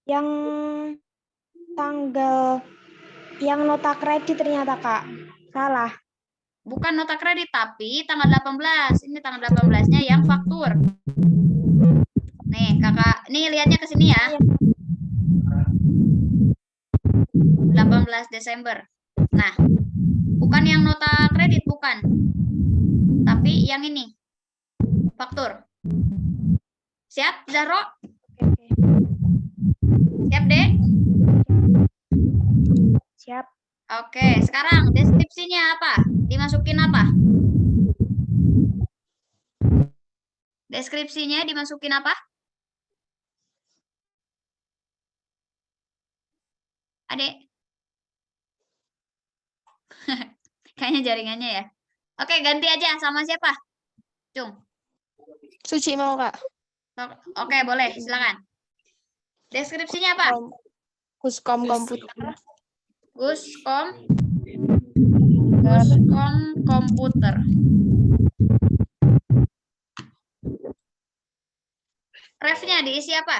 yang tanggal yang nota kredit ternyata, Kak. Salah. Bukan nota kredit, tapi tanggal 18. Ini tanggal 18-nya yang faktur. Nih, Kakak. Nih, lihatnya ke sini ya. 18 Desember. Nah, bukan yang nota kredit, bukan. Tapi yang ini. Faktur. Siap, Zahro? Siap, Dek? Siap. Oke, sekarang deskripsinya apa? Dimasukin apa? Deskripsinya dimasukin apa? Adek? Kayaknya jaringannya ya. Oke, ganti aja sama siapa? Cung. Suci mau, Kak. Oke, boleh. Silakan. Deskripsinya apa? Guskom komputer. Guskom komputer. Refnya diisi apa?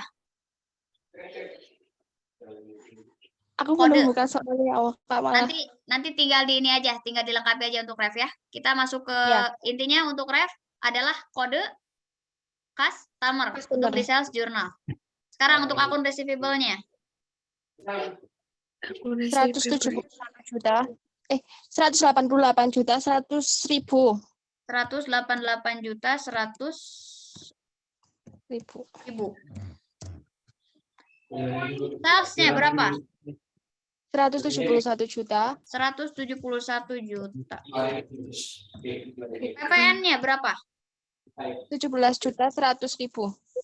Aku Kode. belum buka soalnya, Kak, malah. Nanti tinggal di ini aja, tinggal dilengkapi aja untuk ref ya. Kita masuk ke intinya untuk ref adalah kode customer untuk di sales journal. Sekarang untuk akun receivable-nya. 171 juta. 188 juta 100.000. 188 juta 100.000. Sales-nya berapa? 171 juta. 171 juta. PPN-nya berapa? 17 juta 100.000.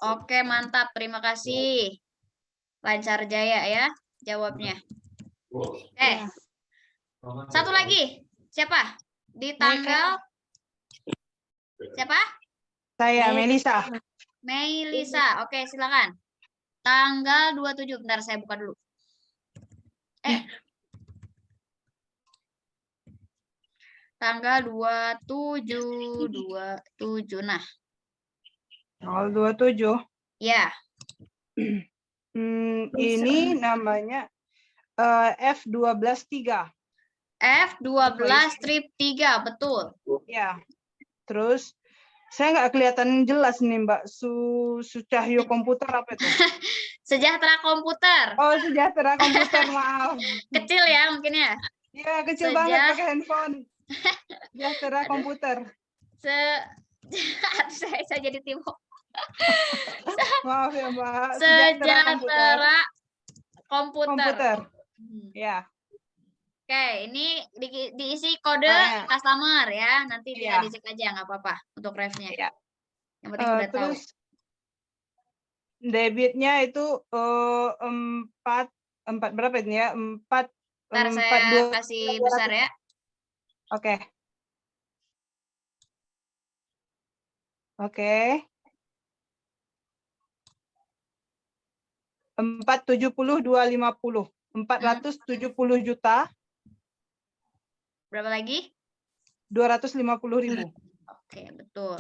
Oke, mantap. Terima kasih. Lancar jaya ya jawabnya. Satu lagi. Siapa? Di tanggal siapa? Saya, Melisa. Melisa. Oke, silakan. Tanggal 27. Bentar, saya buka dulu. Tanggal 27. Nah. Tanggal 27. Ya. Ini namanya F12-3. F12 strip 3, betul. Ya. Terus saya nggak kelihatan jelas nih, Mbak. Sucahyo komputer apa itu? Sejahtera komputer. Oh, Sejahtera komputer, maaf. Kecil ya mungkin ya? Iya, kecil banget pakai handphone. Sejahtera komputer. Saya jadi timur. Maaf ya, Mbak. Sejahtera komputer. Komputer. Ya. Oke, ini diisi kode Nah, customer ya. Nanti iya. dicek aja nggak apa-apa untuk refnya. Iya. Yang penting udah tahu. Terus debitnya itu 4 berapa ini ya? 4 Ntar saya kasih besar ya. Oke. Oke. 470.250. 470 juta Berapa lagi? 250.000. Oke, betul.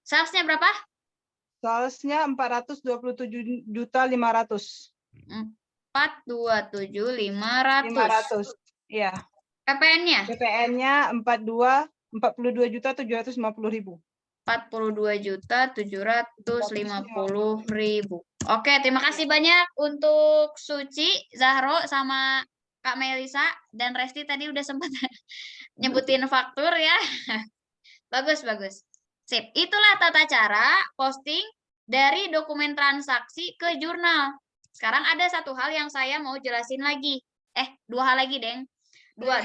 Salesnya berapa? Salesnya 427.500. 427.500. 500. Iya. PPN-nya? PPN-nya 42.750.000. 42.750.000. Oke, terima kasih banyak untuk Suci, Zahro, sama Kak Melisa dan Resti tadi udah sempat nyebutin faktur ya. Bagus, bagus. Sip. Itulah tata cara posting dari dokumen transaksi ke jurnal. Sekarang ada satu hal yang saya mau jelasin lagi. Dua hal lagi, Deng. Dua.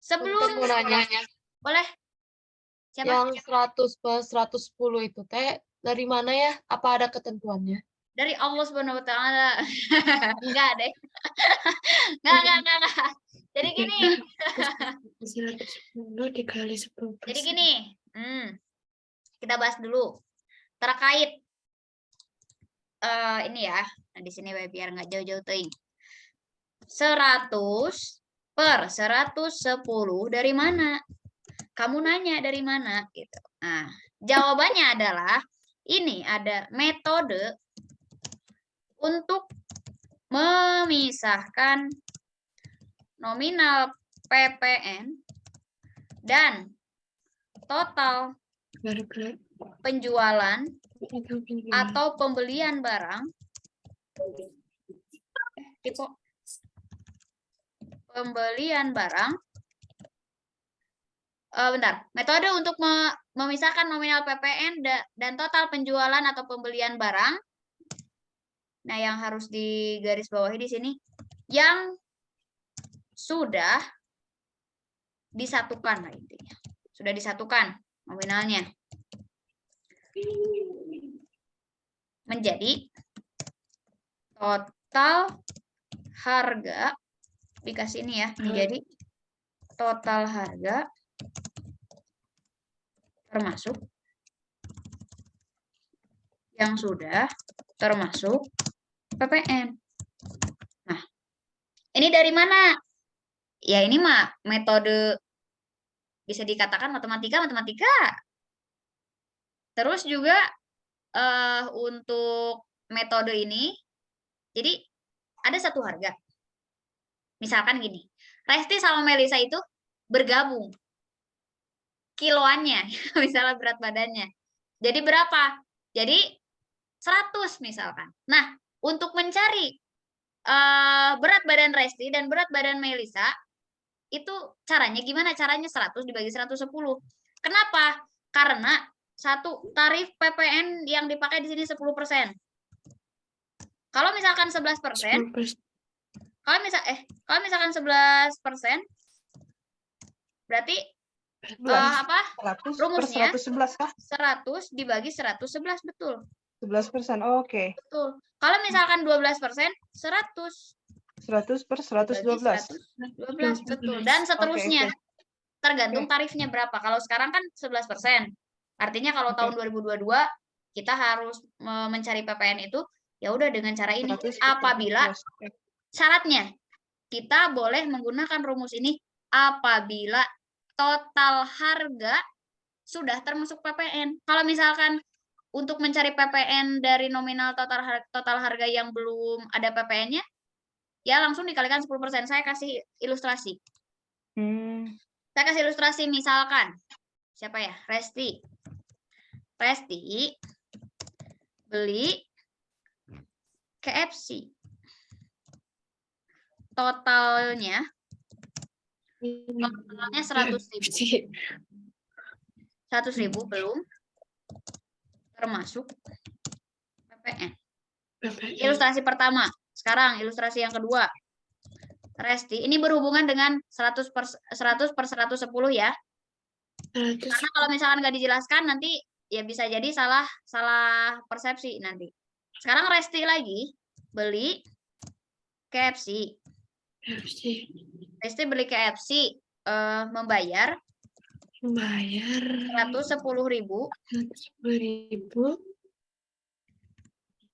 Sebelum Mau nanya, boleh. Siapa? yang 100 plus 110 itu teh dari mana ya? Apa ada ketentuannya? Dari Allah Subhanahu wa taala. Enggak, Deng. Enggak. Jadi gini. 110 dikali 10%. Jadi gini. Kita bahas dulu terkait ini ya. Nah, di sini biar nggak jauh-jauh teuing. 100 per 110 dari mana? Kamu nanya dari mana gitu. Nah, jawabannya adalah ini ada metode untuk memisahkan nominal PPN dan total penjualan atau pembelian barang. Pembelian barang. Bentar. Metode untuk memisahkan nominal PPN dan total penjualan atau pembelian barang. Nah, yang harus digarisbawahi di sini yang sudah disatukan lah intinya. Sudah disatukan nominalnya menjadi total harga dikasih ini ya, menjadi total harga termasuk yang sudah termasuk PPN. Nah, ini dari mana? Ya ini mah metode bisa dikatakan matematika. Terus juga untuk metode ini, jadi ada satu harga. Misalkan gini, Resti sama Melisa itu bergabung kiloannya, misalnya berat badannya. Jadi berapa? Jadi 100 misalkan. Nah, untuk mencari berat badan Resti dan berat badan Melisa, itu caranya gimana? Caranya 100 dibagi 110. Kenapa? Karena satu tarif PPN yang dipakai di sini 10%. Kalau misalkan 11%, kalau misalkan 11%, berarti 100 rumusnya per 111 kah? 100 dibagi 111, betul. 11%. Oke. Betul. Kalau misalkan 12%, 100. 100 per 112. 112, betul. Dan seterusnya. Oke. Tergantung tarifnya berapa. Kalau sekarang kan 11%. Artinya kalau tahun 2022 kita harus mencari PPN itu ya udah dengan cara ini. 100 Apabila 112. syaratnya kita boleh menggunakan rumus ini apabila total harga sudah termasuk PPN. Kalau misalkan untuk mencari PPN dari nominal total harga yang belum ada PPN-nya, ya langsung dikalikan 10%. Saya kasih ilustrasi. Saya kasih ilustrasi misalkan, siapa ya? Resti beli KFC. Totalnya 100.000. 100.000 belum termasuk PPN. Ilustrasi pertama. Sekarang ilustrasi yang kedua. Resti. Ini berhubungan dengan 100 per 110 ya. Karena kalau misalkan nggak dijelaskan nanti ya bisa jadi salah persepsi nanti. Sekarang Resti lagi beli KFC. Resti beli KFC membayar 110.000.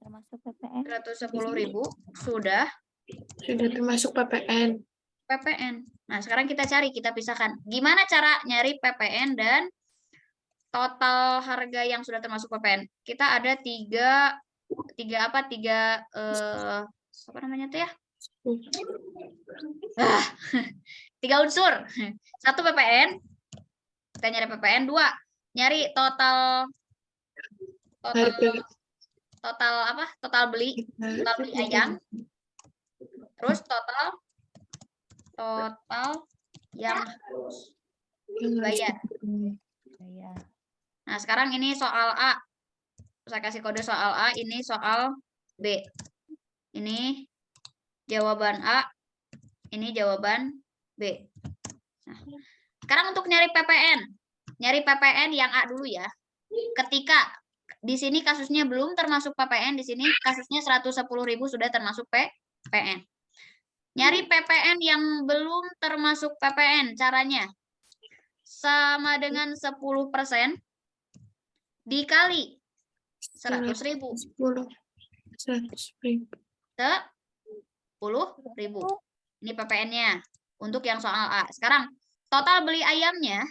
Termasuk PPN. 110.000 sudah termasuk PPN. PPN. Nah, sekarang kita cari, kita pisahkan. Gimana cara nyari PPN dan total harga yang sudah termasuk PPN? Kita ada tiga apa namanya tuh ya? Tiga unsur. Satu PPN. Kita nyari PPN. 2, nyari total apa? Total beli ayam. Terus total yang harus dibayar. Nah, sekarang ini soal A. Saya kasih kode soal A, ini soal B. Ini jawaban A, ini jawaban B. Nah, sekarang untuk nyari PPN. Nyari PPN yang A dulu ya. Ketika di sini kasusnya belum termasuk PPN, di sini kasusnya 110.000 sudah termasuk PPN. Nyari PPN yang belum termasuk PPN, caranya sama dengan 10% dikali 100.000. 10.000. Ini PPN-nya untuk yang soal A. Sekarang total beli ayamnya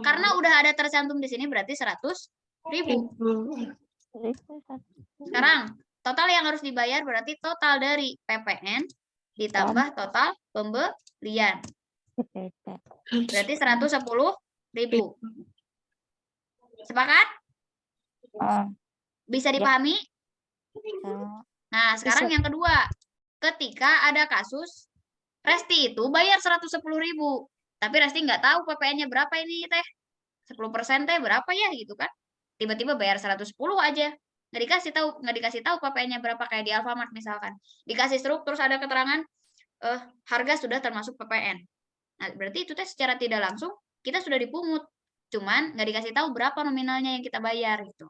karena udah ada tercantum di sini berarti 100.000. Sekarang total yang harus dibayar berarti total dari PPN ditambah total pembelian. Berarti 110.000. Sepakat? Bisa dipahami? Nah, sekarang yang kedua. Ketika ada kasus Resti itu bayar 110.000. Tapi Resti nggak tahu PPN-nya berapa ini teh. 10% teh berapa ya gitu kan. Tiba-tiba bayar 110 aja. Nggak dikasih tahu PPN-nya berapa kayak di Alfamart misalkan. Dikasih struk terus ada keterangan harga sudah termasuk PPN. Nah, berarti itu teh secara tidak langsung kita sudah dipungut. Cuman nggak dikasih tahu berapa nominalnya yang kita bayar gitu.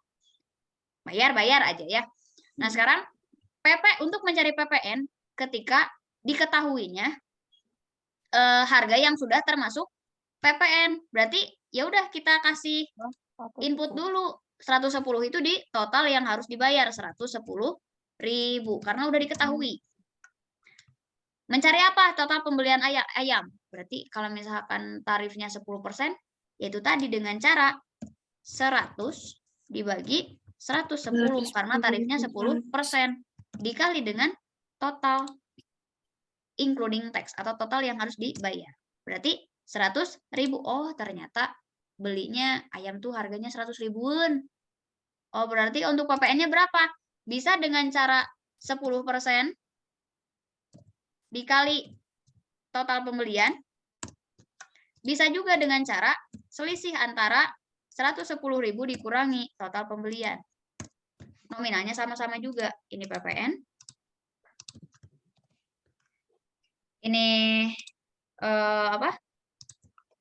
Bayar aja ya. Nah, sekarang untuk mencari PPN ketika diketahuinya harga yang sudah termasuk PPN. Berarti ya udah kita kasih input dulu 110 itu di total yang harus dibayar 110.000 karena udah diketahui. Mencari apa? Total pembelian ayam. Berarti kalau misalkan tarifnya 10%, yaitu tadi dengan cara 100 dibagi 110 karena tarifnya 10% dikali dengan total including tax atau total yang harus dibayar. Berarti 100.000. Oh, ternyata belinya ayam tuh harganya 100.000-an. Oh, berarti untuk PPN-nya berapa? Bisa dengan cara 10% dikali total pembelian. Bisa juga dengan cara selisih antara 110.000 dikurangi total pembelian. Nominalnya sama-sama juga. Ini PPN. Ini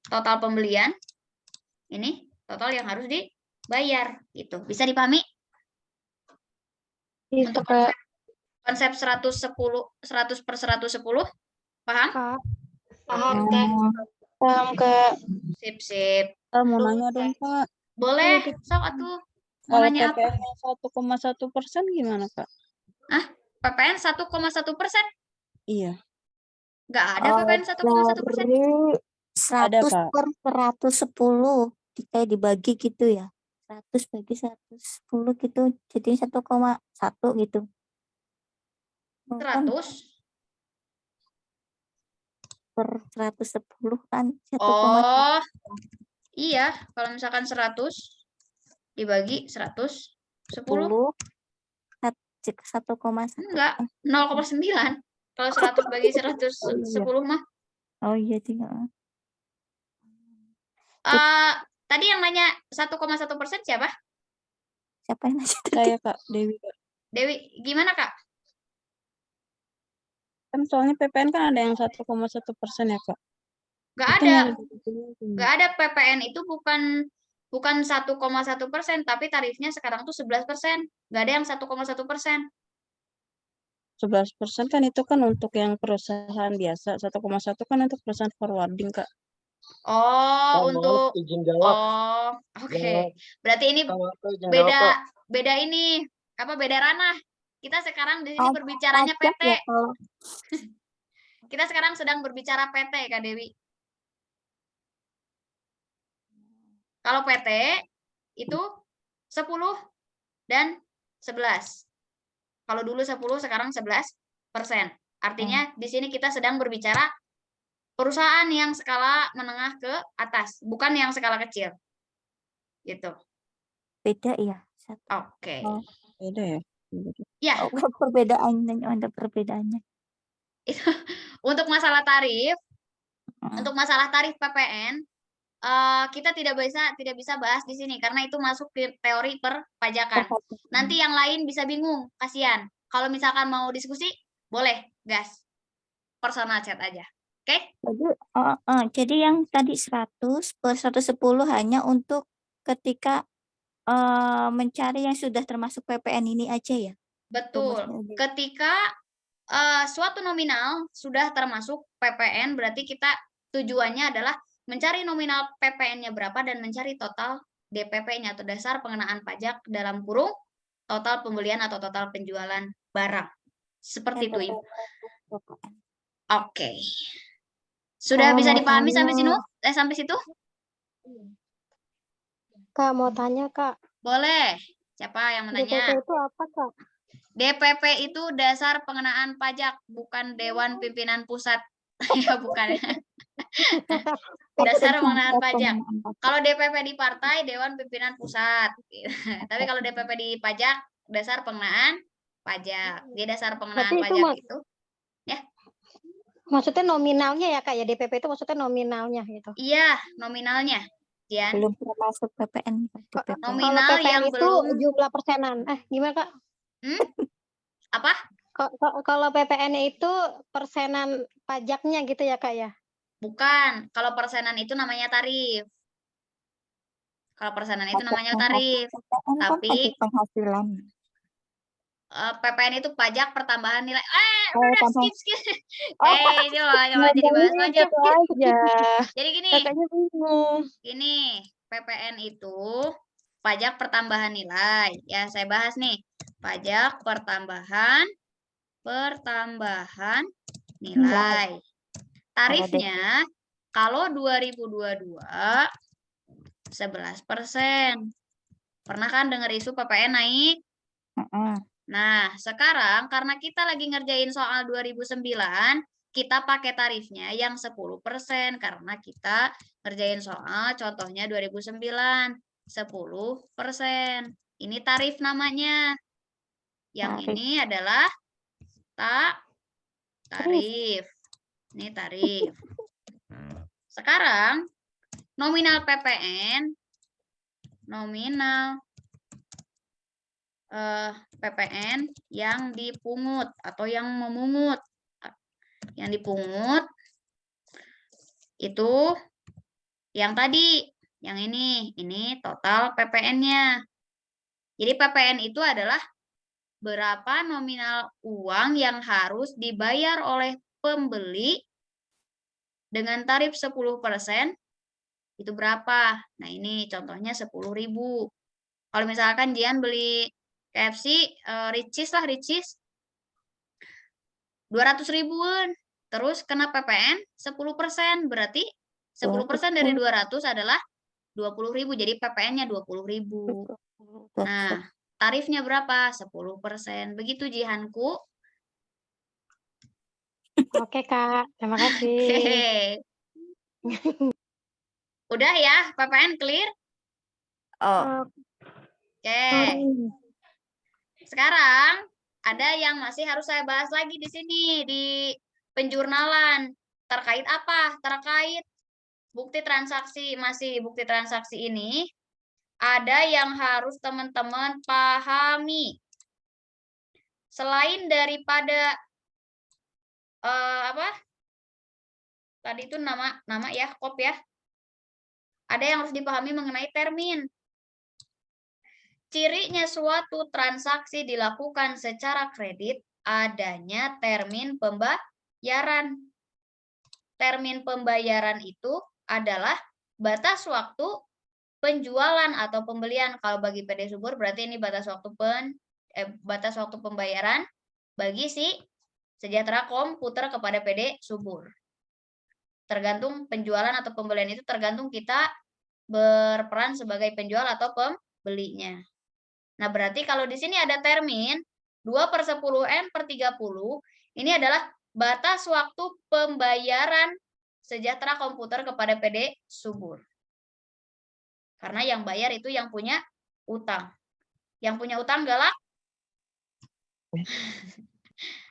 total pembelian. Ini total yang harus dibayar. Gitu. Bisa dipahami? Untuk konsep 100 per 110, paham? Paham, Teh. Paham, Kak. Sip. Mau nanya dong, Kak. Boleh, sok atuh. Mau Kalau nanya apa? PPN 1,1% gimana, Kak? PPN 1,1%? Iya. Nggak ada PPN 1,1%? 100 Pak. per 110 kayak dibagi gitu ya. 100 bagi 110 gitu. Jadi 1,1 gitu. 100 per 110 kan 1,1. Oh, iya. Kalau misalkan 100 dibagi 110. 1,1. Enggak, 0,9. Kalau 100 bagi 110 mah. Oh iya, tinggal. Tadi yang nanya 1,1% siapa? Siapa yang nanya tadi? Saya, Kak, Dewi, Kak. Dewi, gimana Kak? Kan soalnya PPN kan ada yang 1,1% ya, Kak. Nggak Itu ada. yang gimana? Nggak ada. PPN itu bukan 1,1%, tapi tarifnya sekarang tuh 11%. Nggak ada yang 1,1%. 11% kan itu kan untuk yang perusahaan biasa. 1,1 kan untuk perusahaan forwarding, Kak. Oh, untuk izin jawab. oh, oke. Jawab. Berarti ini Izin jawab, beda Kak. beda ini beda ranah. Kita sekarang di sini Oh, berbicaranya pajak PT. ya kalau Kita sekarang sedang berbicara PT, Kak Dewi. Kalau PT itu 10 dan 11. Kalau dulu 10, sekarang 11%. Artinya di sini kita sedang berbicara perusahaan yang skala menengah ke atas, bukan yang skala kecil. Gitu. beda ya. Oke. Oh, beda ya. Ya, Oh, perbedaannya ada perbedaannya. untuk masalah tarif, Mm. untuk masalah tarif PPN, kita tidak bisa bahas di sini karena itu masuk ke teori perpajakan. Nanti yang lain bisa bingung, kasihan. Kalau misalkan mau diskusi, boleh, gas. Personal chat aja. Oke? Jadi yang tadi 100 per 110 hanya untuk ketika mencari yang sudah termasuk PPN ini aja ya? Betul. Ketika suatu nominal sudah termasuk PPN, berarti kita tujuannya adalah mencari nominal PPN-nya berapa dan mencari total DPP-nya atau dasar pengenaan pajak dalam kurung total pembelian atau total penjualan barang. Seperti itu, Ibu. Oke. Sudah bisa dipahami sampai sini? Sampai situ? Kak, mau tanya, Kak. Boleh. Siapa yang mau DPP tanya? itu apa, Kak? DPP itu dasar pengenaan pajak, bukan Dewan Pimpinan Pusat. Ya, bukan. Dasar pengenaan pajak. Kalau DPP di partai, Dewan Pimpinan Pusat. Tapi kalau DPP di pajak, dasar pengenaan pajak. Dia dasar pengenaan Berarti itu pajak itu. Ya. Maksudnya nominalnya ya, Kak, ya? DPP itu maksudnya nominalnya gitu. Iya, nominalnya. Dian. Belum termasuk PPN. DPP. Kalau Nominal PPN yang itu belum. jumlah persenan. Gimana, Kak? Apa? Kalau PPN-nya itu persenan pajaknya gitu ya, Kak, ya? Bukan. Kalau persenan itu namanya tarif. Kalau persenan itu namanya tarif. PPN kan Tapi pajak penghasilan. PPN itu pajak pertambahan nilai. Oh, Udah tambah. skip. Ini loh, coba jadi bahas aja. aja. Jadi gini, Kakaknya bingung. ini PPN itu pajak pertambahan nilai. Ya, saya bahas nih. Pajak pertambahan nilai. Tarifnya kalau 2022 11%. Pernah kan dengar isu PPN naik? Nah, sekarang karena kita lagi ngerjain soal 2009, kita pakai tarifnya yang 10% karena kita ngerjain soal contohnya 2009, 10%. Ini tarif namanya. Yang ini adalah tarif. Ini tarif. Sekarang nominal PPN, PPN yang dipungut atau yang memungut. Yang dipungut itu yang tadi, yang ini total PPN-nya. Jadi PPN itu adalah berapa nominal uang yang harus dibayar oleh pembeli dengan tarif 10%, itu berapa? Nah, ini contohnya 10.000. Kalau misalkan Jian beli KFC, Ricis 200.000-an. Terus kena PPN 10%, berarti 10% dari 200 adalah 20.000, jadi PPN-nya 20.000. Nah, tarifnya berapa? 10%. Begitu Jihanku. Oke, Kak. Terima kasih. Udah ya, PPN clear? Oke. Sekarang ada yang masih harus saya bahas lagi di sini di penjurnalan. Terkait apa? Terkait bukti transaksi. Masih bukti transaksi ini ada yang harus teman-teman pahami. Selain daripada apa? Tadi itu nama ya, kop ya. Ada yang harus dipahami mengenai termin. Cirinya suatu transaksi dilakukan secara kredit adanya termin pembayaran. Termin pembayaran itu adalah batas waktu penjualan atau pembelian. Kalau bagi PD Subur berarti ini batas waktu pembayaran bagi si Sejahtera Komputer kepada PD Subur. Tergantung penjualan atau pembelian itu tergantung kita berperan sebagai penjual atau pembelinya. Nah, berarti kalau di sini ada termin 2/10N/30, ini adalah batas waktu pembayaran Sejahtera Komputer kepada PD Subur. Karena yang bayar itu yang punya utang. Yang punya utang galak.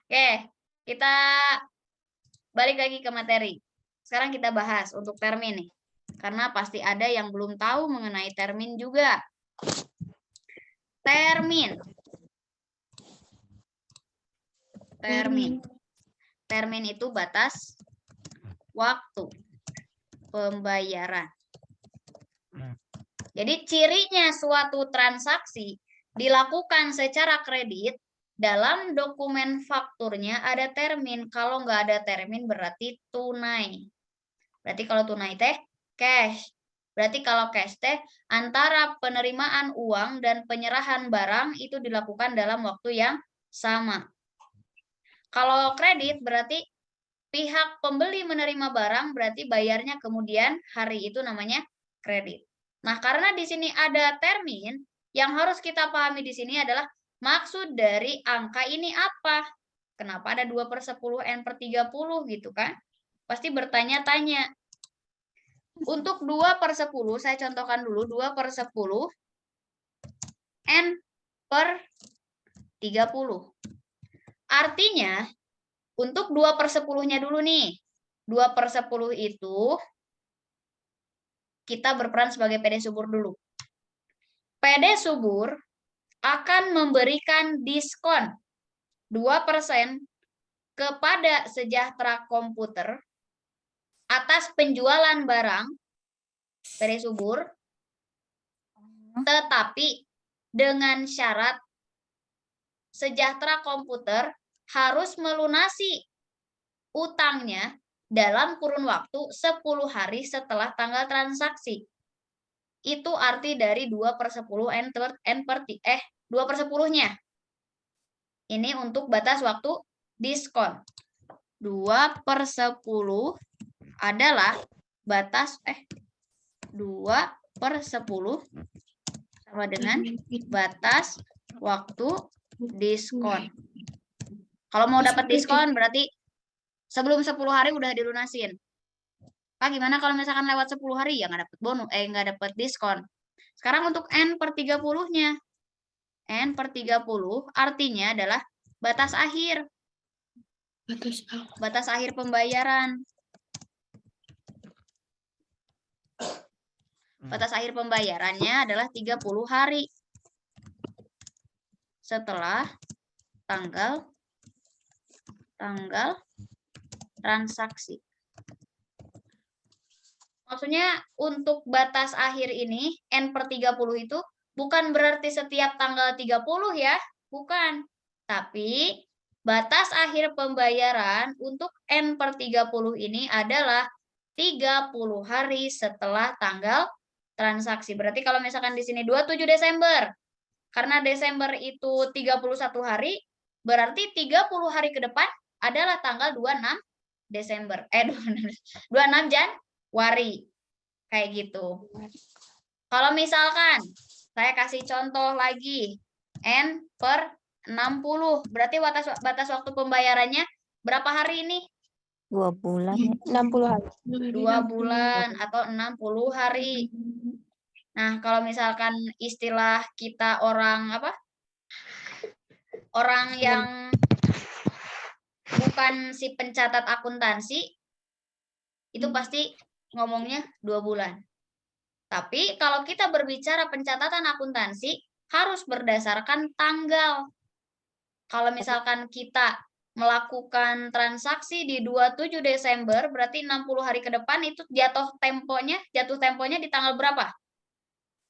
Oke, kita balik lagi ke materi. Sekarang kita bahas untuk termin nih. Karena pasti ada yang belum tahu mengenai termin juga. Termin. Termin itu batas waktu pembayaran. Jadi cirinya suatu transaksi dilakukan secara kredit, dalam dokumen fakturnya ada termin. Kalau nggak ada termin berarti tunai. Berarti kalau tunai teh cash. Berarti kalau cash teh antara penerimaan uang dan penyerahan barang itu dilakukan dalam waktu yang sama. Kalau kredit berarti pihak pembeli menerima barang berarti bayarnya kemudian hari, itu namanya kredit. Nah, karena di sini ada termin, yang harus kita pahami di sini adalah maksud dari angka ini apa? Kenapa ada 2/10N/30 gitu kan? Pasti bertanya-tanya. Untuk 2/10, saya contohkan dulu 2/10 N/30. Artinya, untuk 2/10-nya dulu nih. 2/10 itu kita berperan sebagai PD Subur dulu. PD Subur akan memberikan diskon 2% kepada Sejahtera Komputer atas penjualan barang PD Subur, tetapi dengan syarat Sejahtera Komputer harus melunasi utangnya dalam kurun waktu 10 hari setelah tanggal transaksi. Itu arti dari 2/10nya. Ini untuk batas waktu diskon. 2/10 adalah batas 2/10 sama dengan batas waktu diskon. Kalau mau dapat diskon berarti sebelum 10 hari udah dilunasin. Pak, gimana kalau misalkan lewat 10 hari ya nggak dapat bonus, nggak dapat diskon. Sekarang untuk N/30-nya. N/30 artinya adalah batas akhir. Batas akhir pembayaran. Batas akhir pembayarannya adalah 30 hari. Setelah tanggal transaksi. Maksudnya untuk batas akhir ini, N/30 itu bukan berarti setiap tanggal 30 ya, bukan. Tapi batas akhir pembayaran untuk N/30 ini adalah 30 hari setelah tanggal transaksi. Berarti kalau misalkan di sini 27 Desember, karena Desember itu 31 hari, berarti 30 hari ke depan adalah tanggal 26 Desember. 26 Januari. Kayak gitu. Kalau misalkan saya kasih contoh lagi, N/60, berarti batas waktu pembayarannya berapa hari ini? 2 bulan. 60 hari. 2 bulan atau 60 hari. Nah, kalau misalkan istilah kita orang yang bukan si pencatat akuntansi, itu pasti ngomongnya 2 bulan. Tapi kalau kita berbicara pencatatan akuntansi, harus berdasarkan tanggal. Kalau misalkan kita melakukan transaksi di 27 Desember, berarti 60 hari ke depan itu jatuh temponya di tanggal berapa?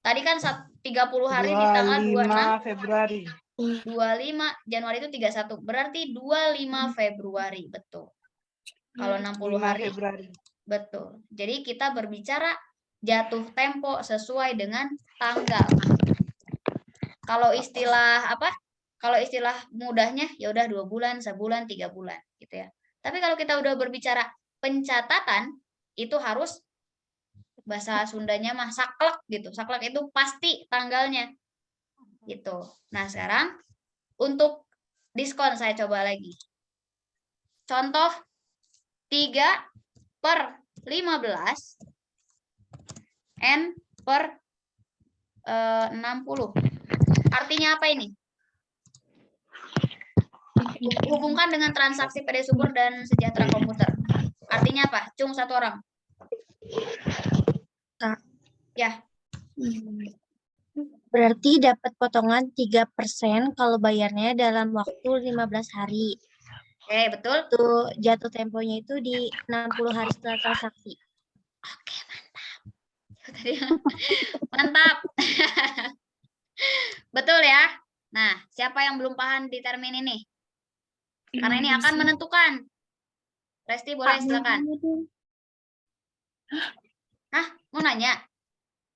Tadi kan 30 hari di tanggal 25 Februari. 25 Januari itu 31. Berarti 25 Februari, betul. Kalau 60 5 hari, Februari. betul. Jadi kita berbicara jatuh tempo sesuai dengan tanggal. Kalau istilah apa? Kalau istilah mudahnya ya udah 2 bulan, sebulan, 3 bulan gitu ya. Tapi kalau kita udah berbicara pencatatan itu harus bahasa Sundanya mah saklek gitu. Saklek itu pasti tanggalnya. Gitu. Nah, sekarang untuk diskon saya coba lagi. Contoh 3/15 N per 60. Artinya apa ini? Hubungkan dengan transaksi PD Subur dan Sejahtera Komputer. Artinya apa? Cung satu orang. Kak. Ya. Berarti dapat potongan 3% kalau bayarnya dalam waktu 15 hari. Oke, betul. Tuh jatuh temponya itu di 60 hari setelah transaksi. Oke, mantap. Mantap. Betul ya. Nah, siapa yang belum paham di termin ini? Karena ini akan menentukan. Resti boleh silakan. Hah? Mau nanya?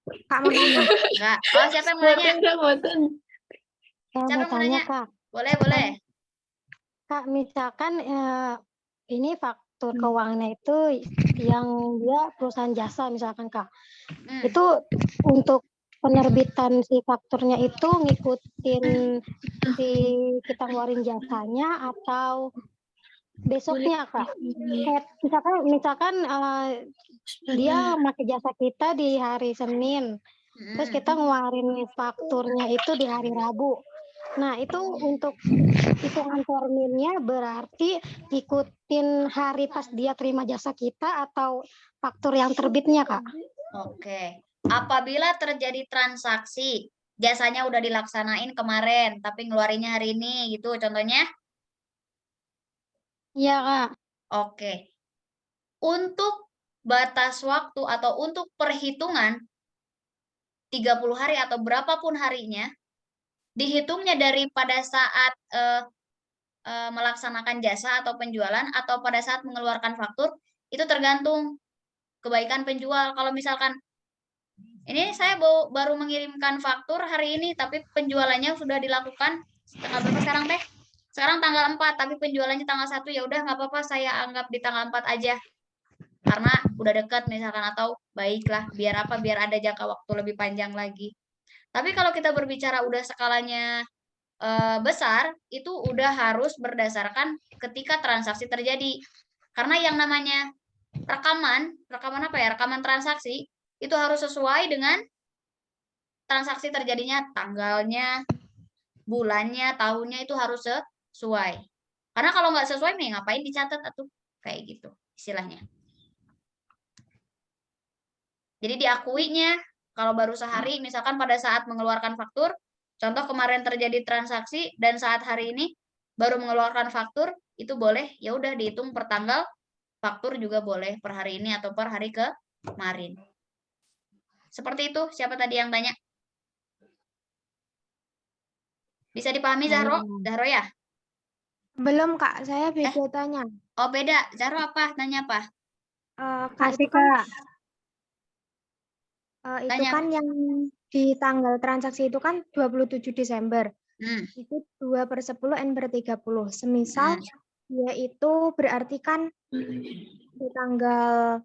Kak mau nanya. Enggak. Oh, siapa yang mau nanya? Siapa yang mau nanya? Kak. Boleh, boleh. Kak, misalkan ini faktur keuangannya itu yang dia perusahaan jasa misalkan Kak. Itu untuk penerbitan si fakturnya itu ngikutin si kita ngeluarin jasanya atau besoknya Kak? Misalkan dia pakai jasa kita di hari Senin, terus kita ngeluarin fakturnya itu di hari Rabu. Nah, itu untuk hitungan terminnya berarti ikutin hari pas dia terima jasa kita atau faktur yang terbitnya, Kak? Oke. Apabila terjadi transaksi, jasanya udah dilaksanain kemarin, tapi ngeluarinnya hari ini, gitu contohnya? Iya, Kak. Oke. Untuk batas waktu atau untuk perhitungan 30 hari atau berapapun harinya, dihitungnya dari pada saat melaksanakan jasa atau penjualan atau pada saat mengeluarkan faktur, itu tergantung kebaikan penjual. Kalau misalkan ini saya baru mengirimkan faktur hari ini, tapi penjualannya sudah dilakukan tanggal berapa sekarang teh? Sekarang tanggal 4, tapi penjualannya tanggal 1, ya udah nggak apa-apa, saya anggap di tanggal 4 aja. Karena udah dekat misalkan, atau baiklah, biar apa? Biar ada jangka waktu lebih panjang lagi. Tapi kalau kita berbicara udah skalanya besar, itu udah harus berdasarkan ketika transaksi terjadi. Karena yang namanya rekaman apa ya? Rekaman transaksi itu harus sesuai dengan transaksi terjadinya, tanggalnya, bulannya, tahunnya itu harus sesuai. Karena kalau nggak sesuai nih ngapain dicatat atau kayak gitu istilahnya. Jadi diakuinya kalau baru sehari, misalkan pada saat mengeluarkan faktur, contoh kemarin terjadi transaksi dan saat hari ini baru mengeluarkan faktur, itu boleh, ya udah dihitung per tanggal, faktur juga boleh per hari ini atau per hari kemarin. Seperti itu, siapa tadi yang tanya? Bisa dipahami Zahro? Zahro ya? Belum, Kak. Saya beda tanya. Oh, beda. Zahro apa? Tanya apa? Kak, itu kan, itu Tanya. kan yang di tanggal transaksi itu kan 27 Desember. Itu 2/10 N per 30. Semisal dia itu berarti kan di tanggal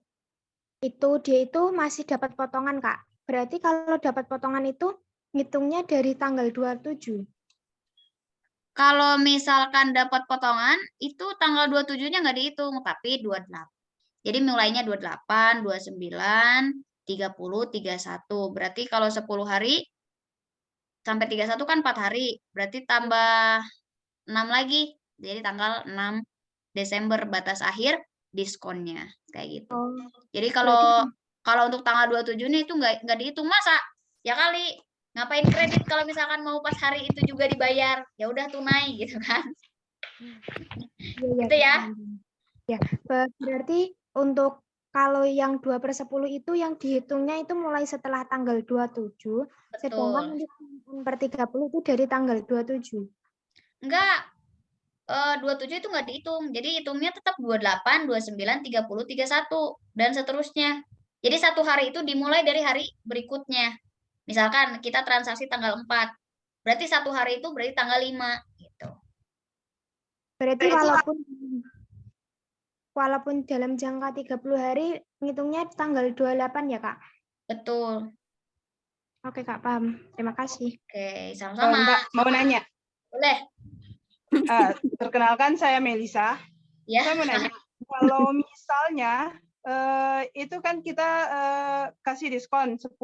itu dia itu masih dapat potongan, Kak. Berarti kalau dapat potongan itu ngitungnya dari tanggal 27. Kalau misalkan dapat potongan, itu tanggal 27-nya nggak dihitung, tapi 28. Jadi mulainya 28, 29, 30, 31. Berarti kalau 10 hari sampai 31 kan 4 hari. Berarti tambah 6 lagi. Jadi tanggal 6 Desember batas akhir diskonnya. Kayak gitu. Jadi kalau untuk tanggal 27 nih itu nggak dihitung, masa? Ya kali. Ngapain kredit kalau misalkan mau pas hari itu juga dibayar? Ya udah tunai gitu kan. Gitu ya. Ya, berarti untuk kalau yang 2/10 itu yang dihitungnya itu mulai setelah tanggal 27, sedangkan Betul. untuk 1/30 itu dari tanggal 27. Enggak, 27 itu nggak dihitung. Jadi hitungnya tetap 28, 29, 30, 31, dan seterusnya. Jadi satu hari itu dimulai dari hari berikutnya. Misalkan kita transaksi tanggal 4. Berarti satu hari itu berarti tanggal 5. Gitu. Berarti walaupun dalam jangka 30 hari, ngitungnya tanggal 28 ya, Kak? Betul. Oke, Kak, paham. Terima kasih. Oke, sama-sama. Mbak, mau nanya. Boleh. Perkenalkan saya Melisa. Ya. Saya mau nanya, kalau misalnya itu kan kita kasih diskon 10%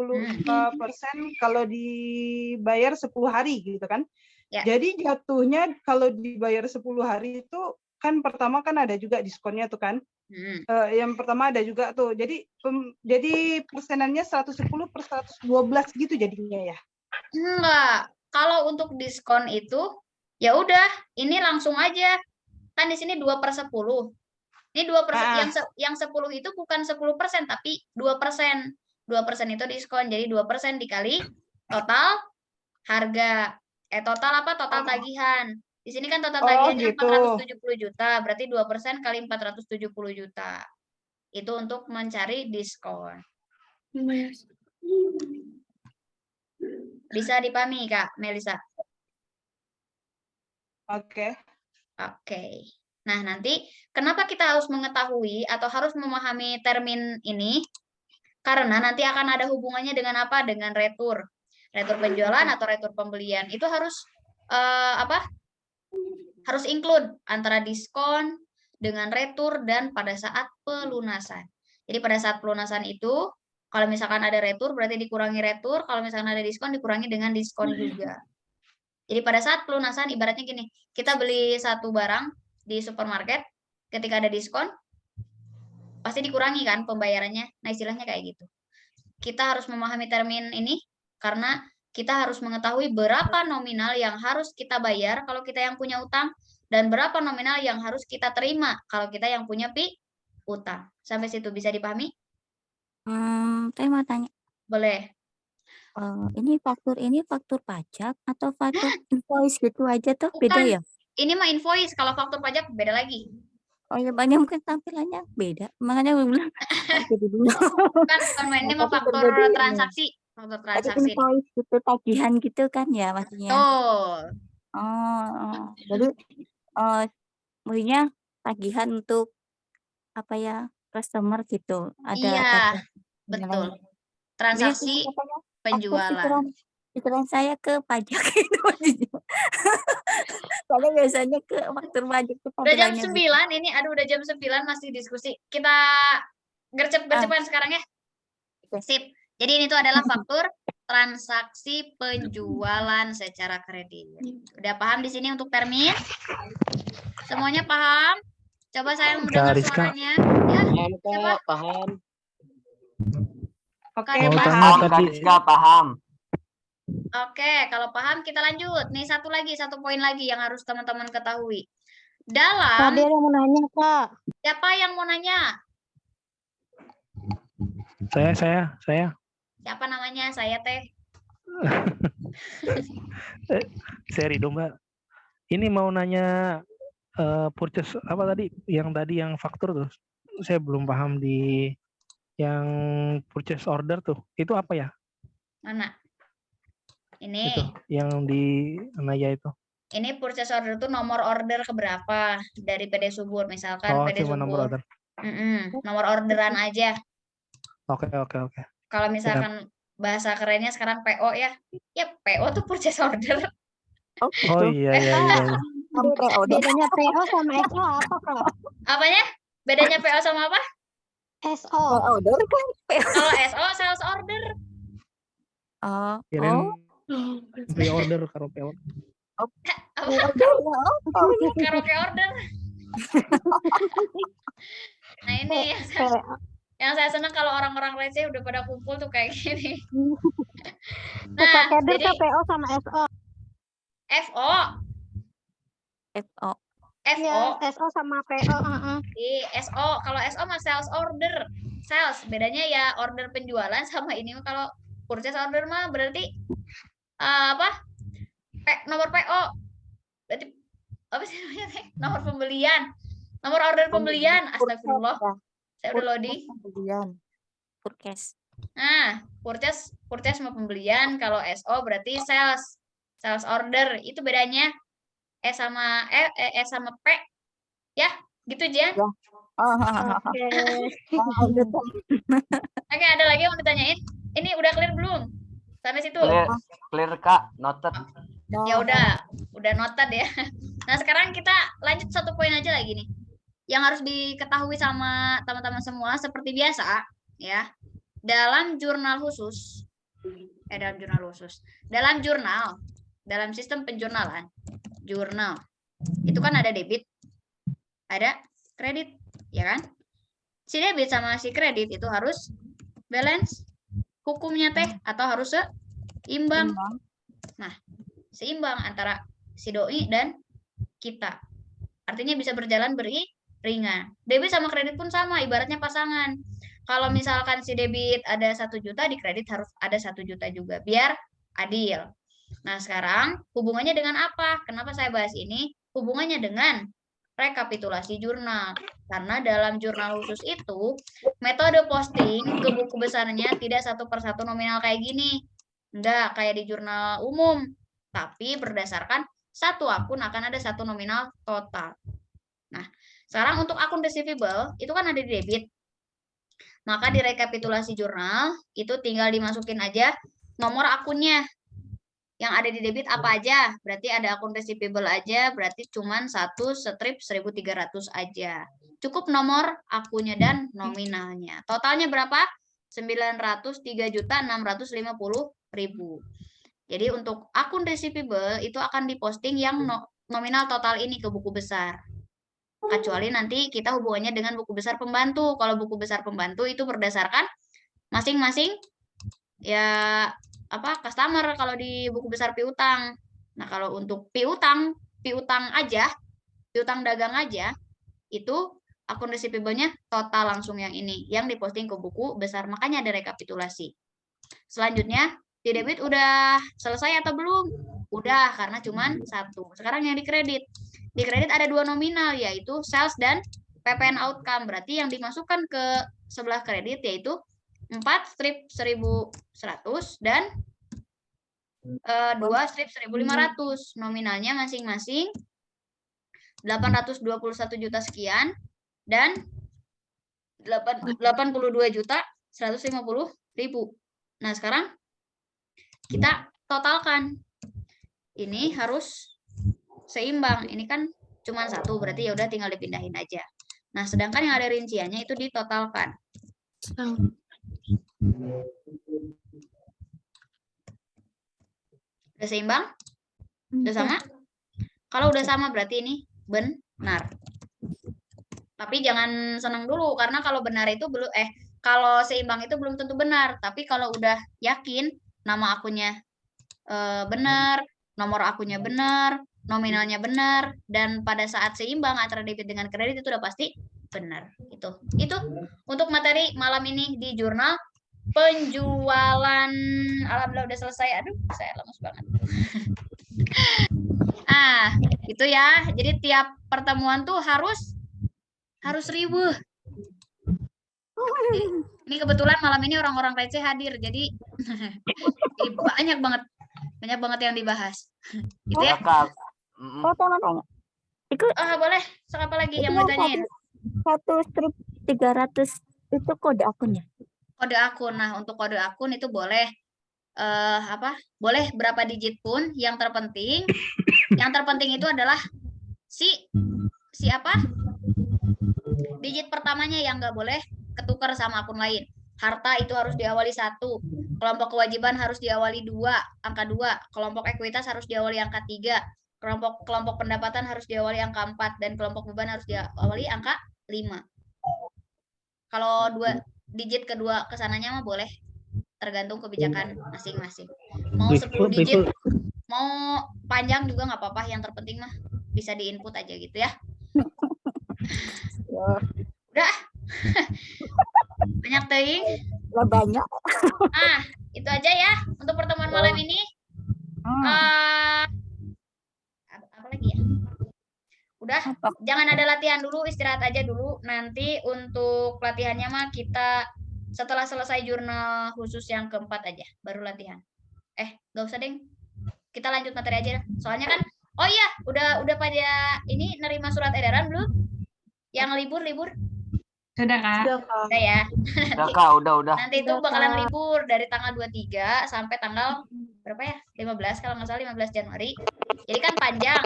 kalau dibayar 10 hari gitu kan. Ya. Jadi jatuhnya kalau dibayar 10 hari itu kan pertama kan ada juga diskonnya tuh kan. Yang pertama ada juga tuh. Jadi persenannya 110/112 gitu jadinya ya. Enggak. Kalau untuk diskon itu ya udah, ini langsung aja. Kan di sini 2/10. Ini 2%, yang 10 itu bukan 10%, tapi 2%. 2% itu diskon. Jadi 2% dikali total harga. Total apa? Total tagihan. Di sini kan total tagihannya gitu. 470 juta. Berarti 2% kali 470 juta. Itu untuk mencari diskon. Bisa dipahami, Kak Melisa? Oke. Nah, nanti kenapa kita harus mengetahui atau harus memahami termin ini? Karena nanti akan ada hubungannya dengan apa? Dengan retur. Retur penjualan atau retur pembelian. Itu harus harus include antara diskon dengan retur dan pada saat pelunasan. Jadi pada saat pelunasan itu, kalau misalkan ada retur berarti dikurangi retur, kalau misalkan ada diskon dikurangi dengan diskon juga. Jadi pada saat pelunasan ibaratnya gini, kita beli satu barang di supermarket, ketika ada diskon, pasti dikurangi kan pembayarannya. Nah, istilahnya kayak gitu. Kita harus memahami termin ini karena kita harus mengetahui berapa nominal yang harus kita bayar kalau kita yang punya utang dan berapa nominal yang harus kita terima kalau kita yang punya utang. Sampai situ bisa dipahami? Saya mau tanya. Boleh. Ini faktur pajak atau faktur invoice gitu aja tuh beda ya? Ini mah invoice, kalau faktur pajak beda lagi. Oh ya, banyak mungkin tampilannya beda. Makanya gue bilang bukan ini mah faktur transaksi. Faktur transaksi. Invoice gitu, tagihan gitu kan ya maksudnya. Jadi maksudnya tagihan untuk apa ya, customer gitu. Iya, betul. Transaksi penjualan. Pikiran saya ke pajak itu maksudnya. Soalnya biasanya ke faktur pajak itu. Udah jam 9 ini, udah jam 9 masih diskusi. Kita gercep-gercepan sekarang ya. Sip. Jadi ini tuh adalah faktur transaksi penjualan secara kredit. Udah paham di sini untuk termin? Semuanya paham? Coba saya mendengar suaranya. Ya, siapa? Paham. Oke, paham. Oke, kalau paham kita lanjut. Nih satu poin lagi yang harus teman-teman ketahui. Dalam. Ada yang mau nanya, Kak. Siapa yang mau nanya? Saya. Siapa namanya? Saya Teh. Saya Rido, Mbak. Ini mau nanya purchase apa tadi? Yang faktur tuh. Saya belum paham di yang purchase order tuh. Itu apa ya? Mana? Ini. Itu, yang di Naya itu. Ini purchase order itu nomor order keberapa dari PD Subur misalkan PD Subur. Nomor order. Nomor orderan aja. Oke. Kalau misalkan bahasa kerennya sekarang PO ya. Ya PO tuh purchase order. Oh iya. Bedanya PO sama SO apa, Kak? Apanya? Bedanya PO sama apa? SO. Kalau SO sales order. Pre-order karaoke order. Karaoke order. Nah ini yang saya senang kalau orang-orang receh udah pada kumpul tuh kayak gini. Nah, jadi PO sama SO. FO. SO. Ya, SO sama PO. Di SO, kalau SO mah sales order. Sales, bedanya ya order penjualan sama ini kalau purchase order mah berarti apa? Nomor PO. Berarti apa sih namanya teh? Nomor pembelian. Nomor order pembelian. Astagfirullah. Saya udah loading. Purchase. Nah, purchase sama pembelian. Kalau SO berarti sales. Sales order. Itu bedanya S sama P. Ya, gitu Jen. Oke. Oke, ada lagi yang mau ditanyain? Ini udah clear belum? Sampai situ. Clear Kak, noted. Ya udah noted ya. Nah, sekarang kita lanjut satu poin aja lagi nih. Yang harus diketahui sama teman-teman semua seperti biasa ya. Dalam jurnal khusus dalam sistem penjurnalan, jurnal itu kan ada debit, ada kredit, ya kan? Si debit sama si kredit itu harus balance hukumnya teh atau harus seimbang. Nah, seimbang antara si doi dan kita. Artinya bisa berjalan beriringan. Debit sama kredit pun sama, ibaratnya pasangan. Kalau misalkan si debit ada 1 juta, di kredit harus ada 1 juta juga, biar adil. Nah, sekarang hubungannya dengan apa? Kenapa saya bahas ini? Hubungannya dengan rekapitulasi jurnal. Karena dalam jurnal khusus itu, metode posting ke buku besarnya tidak 1 per 1 nominal kayak gini. Enggak, kayak di jurnal umum. Tapi berdasarkan satu akun akan ada 1 nominal total. Nah, sekarang untuk akun receivable, itu kan ada di debit. Maka di rekapitulasi jurnal, itu tinggal dimasukin aja nomor akunnya. Yang ada di debit apa aja? Berarti ada akun receivable aja, berarti cuman 1 strip 1.300 aja. Cukup nomor akunnya dan nominalnya. Totalnya berapa? 903.650.000. Jadi untuk akun receivable itu akan diposting yang nominal total ini ke buku besar. Kecuali nanti kita hubungannya dengan buku besar pembantu. Kalau buku besar pembantu itu berdasarkan masing-masing ya customer kalau di buku besar piutang. Nah, kalau untuk piutang dagang aja itu akun receivable-nya total langsung yang ini yang diposting ke buku besar. Makanya ada rekapitulasi. Selanjutnya di debit udah selesai atau belum? Udah, karena cuman 1. Sekarang yang di kredit. Di kredit ada 2 nominal, yaitu sales dan PPN outcome. Berarti yang dimasukkan ke sebelah kredit yaitu 4 strip 1.100 dan 2 strip 1.500. Nominalnya masing-masing 821 juta sekian dan 82.150.000. Nah, sekarang kita totalkan. Ini harus seimbang. Ini kan cuma 1, berarti ya udah tinggal dipindahin aja. Nah, sedangkan yang ada rinciannya itu ditotalkan. Udah seimbang? Udah sama? Kalau udah sama berarti ini benar. Tapi jangan senang dulu karena kalau benar itu belum kalau seimbang itu belum tentu benar. Tapi kalau udah yakin nama akunnya benar, nomor akunnya benar, nominalnya benar, dan pada saat seimbang antara debit dengan kredit itu udah pasti benar. Itu untuk materi malam ini di jurnal penjualan. Alhamdulillah udah selesai. Aduh, saya lemes banget. Itu ya. Jadi tiap pertemuan tuh harus ribuh. Ini kebetulan malam ini orang-orang receh hadir, jadi banyak banget yang dibahas. Gitu ya. Boleh. Sok apa lagi yang mau ditanyain? 1 strip 300 itu kode akunnya. Kode akun. Nah, untuk kode akun itu boleh boleh berapa digit pun. Yang terpenting itu adalah si apa? Digit pertamanya yang nggak boleh ketukar sama akun lain. Harta itu harus diawali 1. Kelompok kewajiban harus diawali 2, angka 2. Kelompok ekuitas harus diawali angka 3. Kelompok pendapatan harus diawali angka 4. Dan kelompok beban harus diawali angka 5. Kalau 2 digit kedua kesananya mah boleh. Tergantung kebijakan masing-masing. Mau 10 digit, mau panjang juga nggak apa-apa. Yang terpenting mah bisa diinput aja gitu ya. Udah. Banyak teuing. Lah banyak. Ah, itu aja ya untuk pertemuan malam ini. Apa lagi ya? Udah, jangan ada latihan dulu, istirahat aja dulu. Nanti untuk latihannya mah kita setelah selesai jurnal khusus yang keempat aja, baru latihan. Nggak usah, Deng. Kita lanjut materi aja. Soalnya kan, oh iya, udah pada ini nerima surat edaran belum? Yang libur-libur? Sudah, Kak. Udah ya. Udah Kak, udah. Nanti itu bakalan libur dari tanggal 23 sampai tanggal berapa ya? 15 kalau nggak salah 15 Januari. Jadi kan panjang.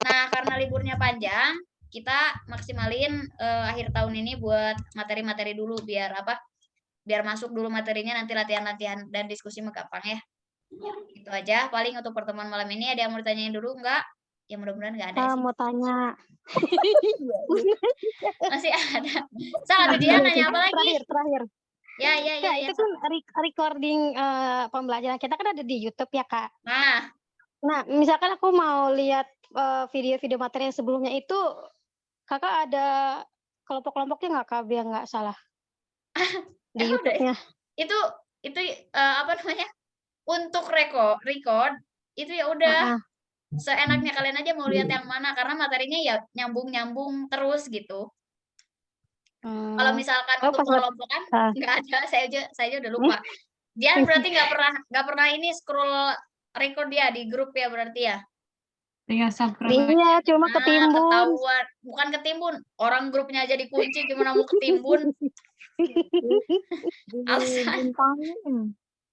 Nah, karena liburnya panjang, kita maksimalin akhir tahun ini buat materi-materi dulu biar apa? Biar masuk dulu materinya, nanti latihan-latihan dan diskusi mah gampang ya. Itu aja paling untuk pertemuan malam ini. Ada yang mau ditanyain dulu enggak? Ya mudah-mudahan enggak ada sih. Mau tanya. Masih ada. Salah dia nanya apa lagi? Terakhir. Ya. Itu kan recording pembelajaran kita kan ada di YouTube ya, Kak. Nah, misalkan aku mau lihat video-video materi yang sebelumnya itu, Kakak ada kelompok-kelompoknya nggak, Kak? Biar nggak salah. Di YouTube-nya. Itu apa namanya? Untuk record itu ya udah. Seenaknya kalian aja mau lihat yang mana karena materinya ya nyambung terus Kalau misalkan untuk kelompokan nggak ada, saya aja udah lupa. Dia berarti nggak pernah ini scroll record dia di grup ya berarti ya. Iya, cuma ketimbun. Ketahuan, bukan ketimbun. Orang grupnya aja dikunci, gimana mau ketimbun?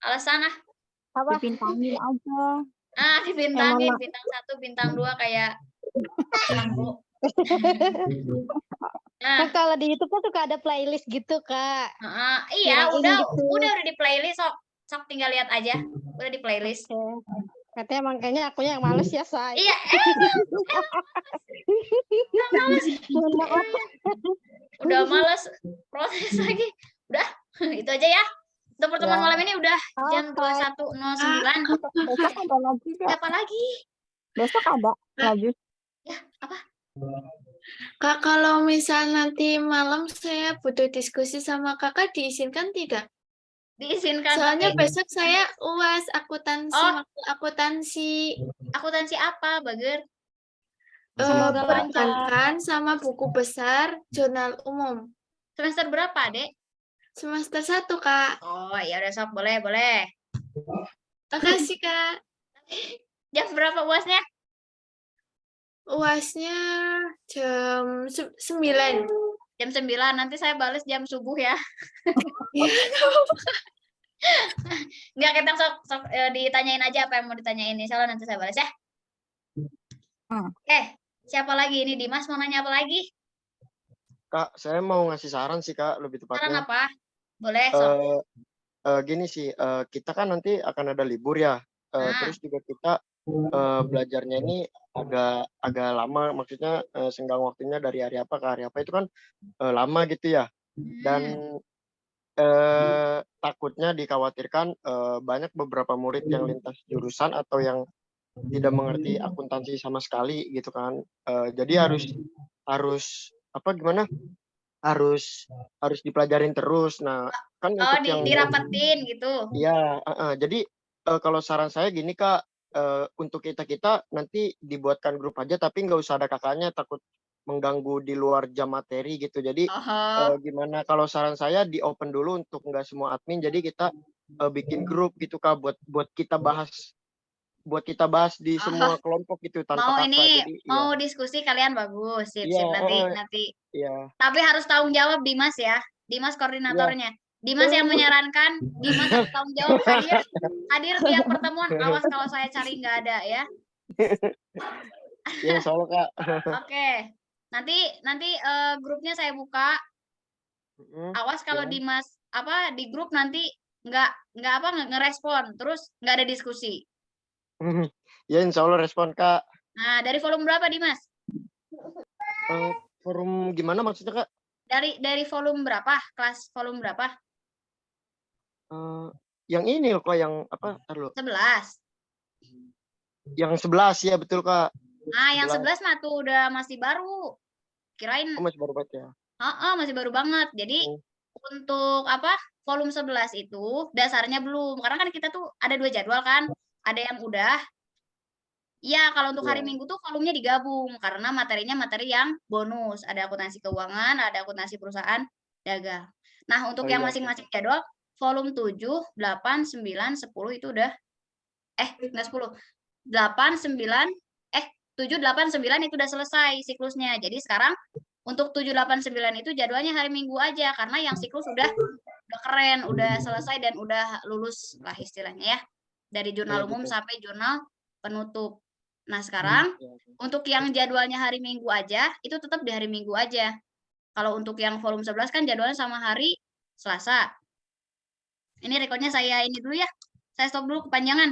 Alasan apa? Dipintangin aja. Dibintangin, bintang 1, bintang 2 kayak lampu. Nah, kalau di YouTube kan suka ada playlist gitu, Kak. Iya, udah di playlist, sok tinggal lihat aja. Udah di playlist. Katanya makanya akunya yang males ya, Say. Iya, udah males proses lagi. Udah, itu aja ya. Untuk pertemuan malam ini udah jam 21.09. Besok ada lagi. Apa lagi? Besok ada lagi. Ya, apa? Kak, kalau misal nanti malam saya butuh diskusi sama kakak, diizinkan tidak? Diizinkan. Soalnya besok saya UAS akuntansi. Akuntansi apa, Bager? Perbankan sama buku besar, jurnal umum. Semester berapa, Dek? Semester 1, Kak. Oh, ya udah sok, boleh. Makasih, Kak. Jam berapa UASnya? UASnya jam 9. Jam 9, nanti saya balas jam subuh ya. Enggak, kita sok ditanyain aja apa yang mau ditanyain. Insyaallah nanti saya balas ya. Siapa lagi ini? Dimas mau nanya apa lagi? Kak, saya mau ngasih saran sih, Kak, lebih tepatnya. Saran apa? Boleh, sok. Gini sih, kita kan nanti akan ada libur ya. Terus juga kita belajarnya ini agak lama, maksudnya senggang waktunya dari hari apa ke hari apa itu kan lama gitu ya. Dan takutnya dikhawatirkan banyak beberapa murid yang lintas jurusan atau yang tidak mengerti akuntansi sama sekali gitu kan. Jadi harus apa gimana? Harus dipelajarin terus. Nah, kan untuk yang dirapetin gitu. Iya, jadi kalau saran saya gini, Kak, untuk kita nanti dibuatkan grup aja tapi nggak usah ada kakaknya, takut mengganggu di luar jam materi gitu. Jadi gimana kalau saran saya di open dulu untuk nggak semua admin, jadi kita bikin grup gitu, Kak, buat kita bahas di semua kelompok gitu tanpa mau kakak. Ini jadi, mau diskusi kalian bagus, sip nanti. Iya. Tapi harus tanggung jawab Dimas ya. Dimas koordinatornya. Dimas yang menyarankan, Dimas harus tanggung jawab, hadir tiap pertemuan. Awas kalau saya cari nggak ada ya. Ya, soalnya, Kak. Oke. Nanti grupnya saya buka. Awas kalau Dimas di grup nanti nggak ngerespon, terus nggak ada diskusi. Ya, insya Allah respon, Kak. Nah, dari volume berapa, Dimas? Forum gimana maksudnya, Kak? Dari volume berapa? Kelas volume berapa? Yang ini loh, Kak, yang apa? 11. Yang 11 ya, betul, Kak. Nah, yang 11 mah tuh udah masih baru. Kirain Oh, masih baru banget ya. masih baru banget. Jadi untuk apa? Volume 11 itu dasarnya belum. Karena kan kita tuh ada 2 jadwal kan. Ada yang udah. Iya, kalau untuk hari Iya. Minggu tuh volumenya digabung karena materinya materi yang bonus. Ada akuntansi keuangan, ada akuntansi perusahaan, dagang. Nah, untuk Oh yang iya, masing-masing jadwal volume 7, 8, 9, 10 itu udah enggak 10. 8, 9, 7, 8, 9 itu udah selesai siklusnya. Jadi sekarang untuk 7, 8, 9 itu jadwalnya hari Minggu aja karena yang siklus udah keren, udah selesai dan udah lulus lah istilahnya ya. Dari jurnal Iya, umum betul. sampai jurnal penutup. Nah, sekarang untuk yang jadwalnya hari Minggu aja, itu tetap di hari Minggu aja. Kalau untuk yang volume 11 kan jadwalnya sama hari Selasa. Ini rekodnya saya ini dulu ya. Saya stop dulu kepanjangan.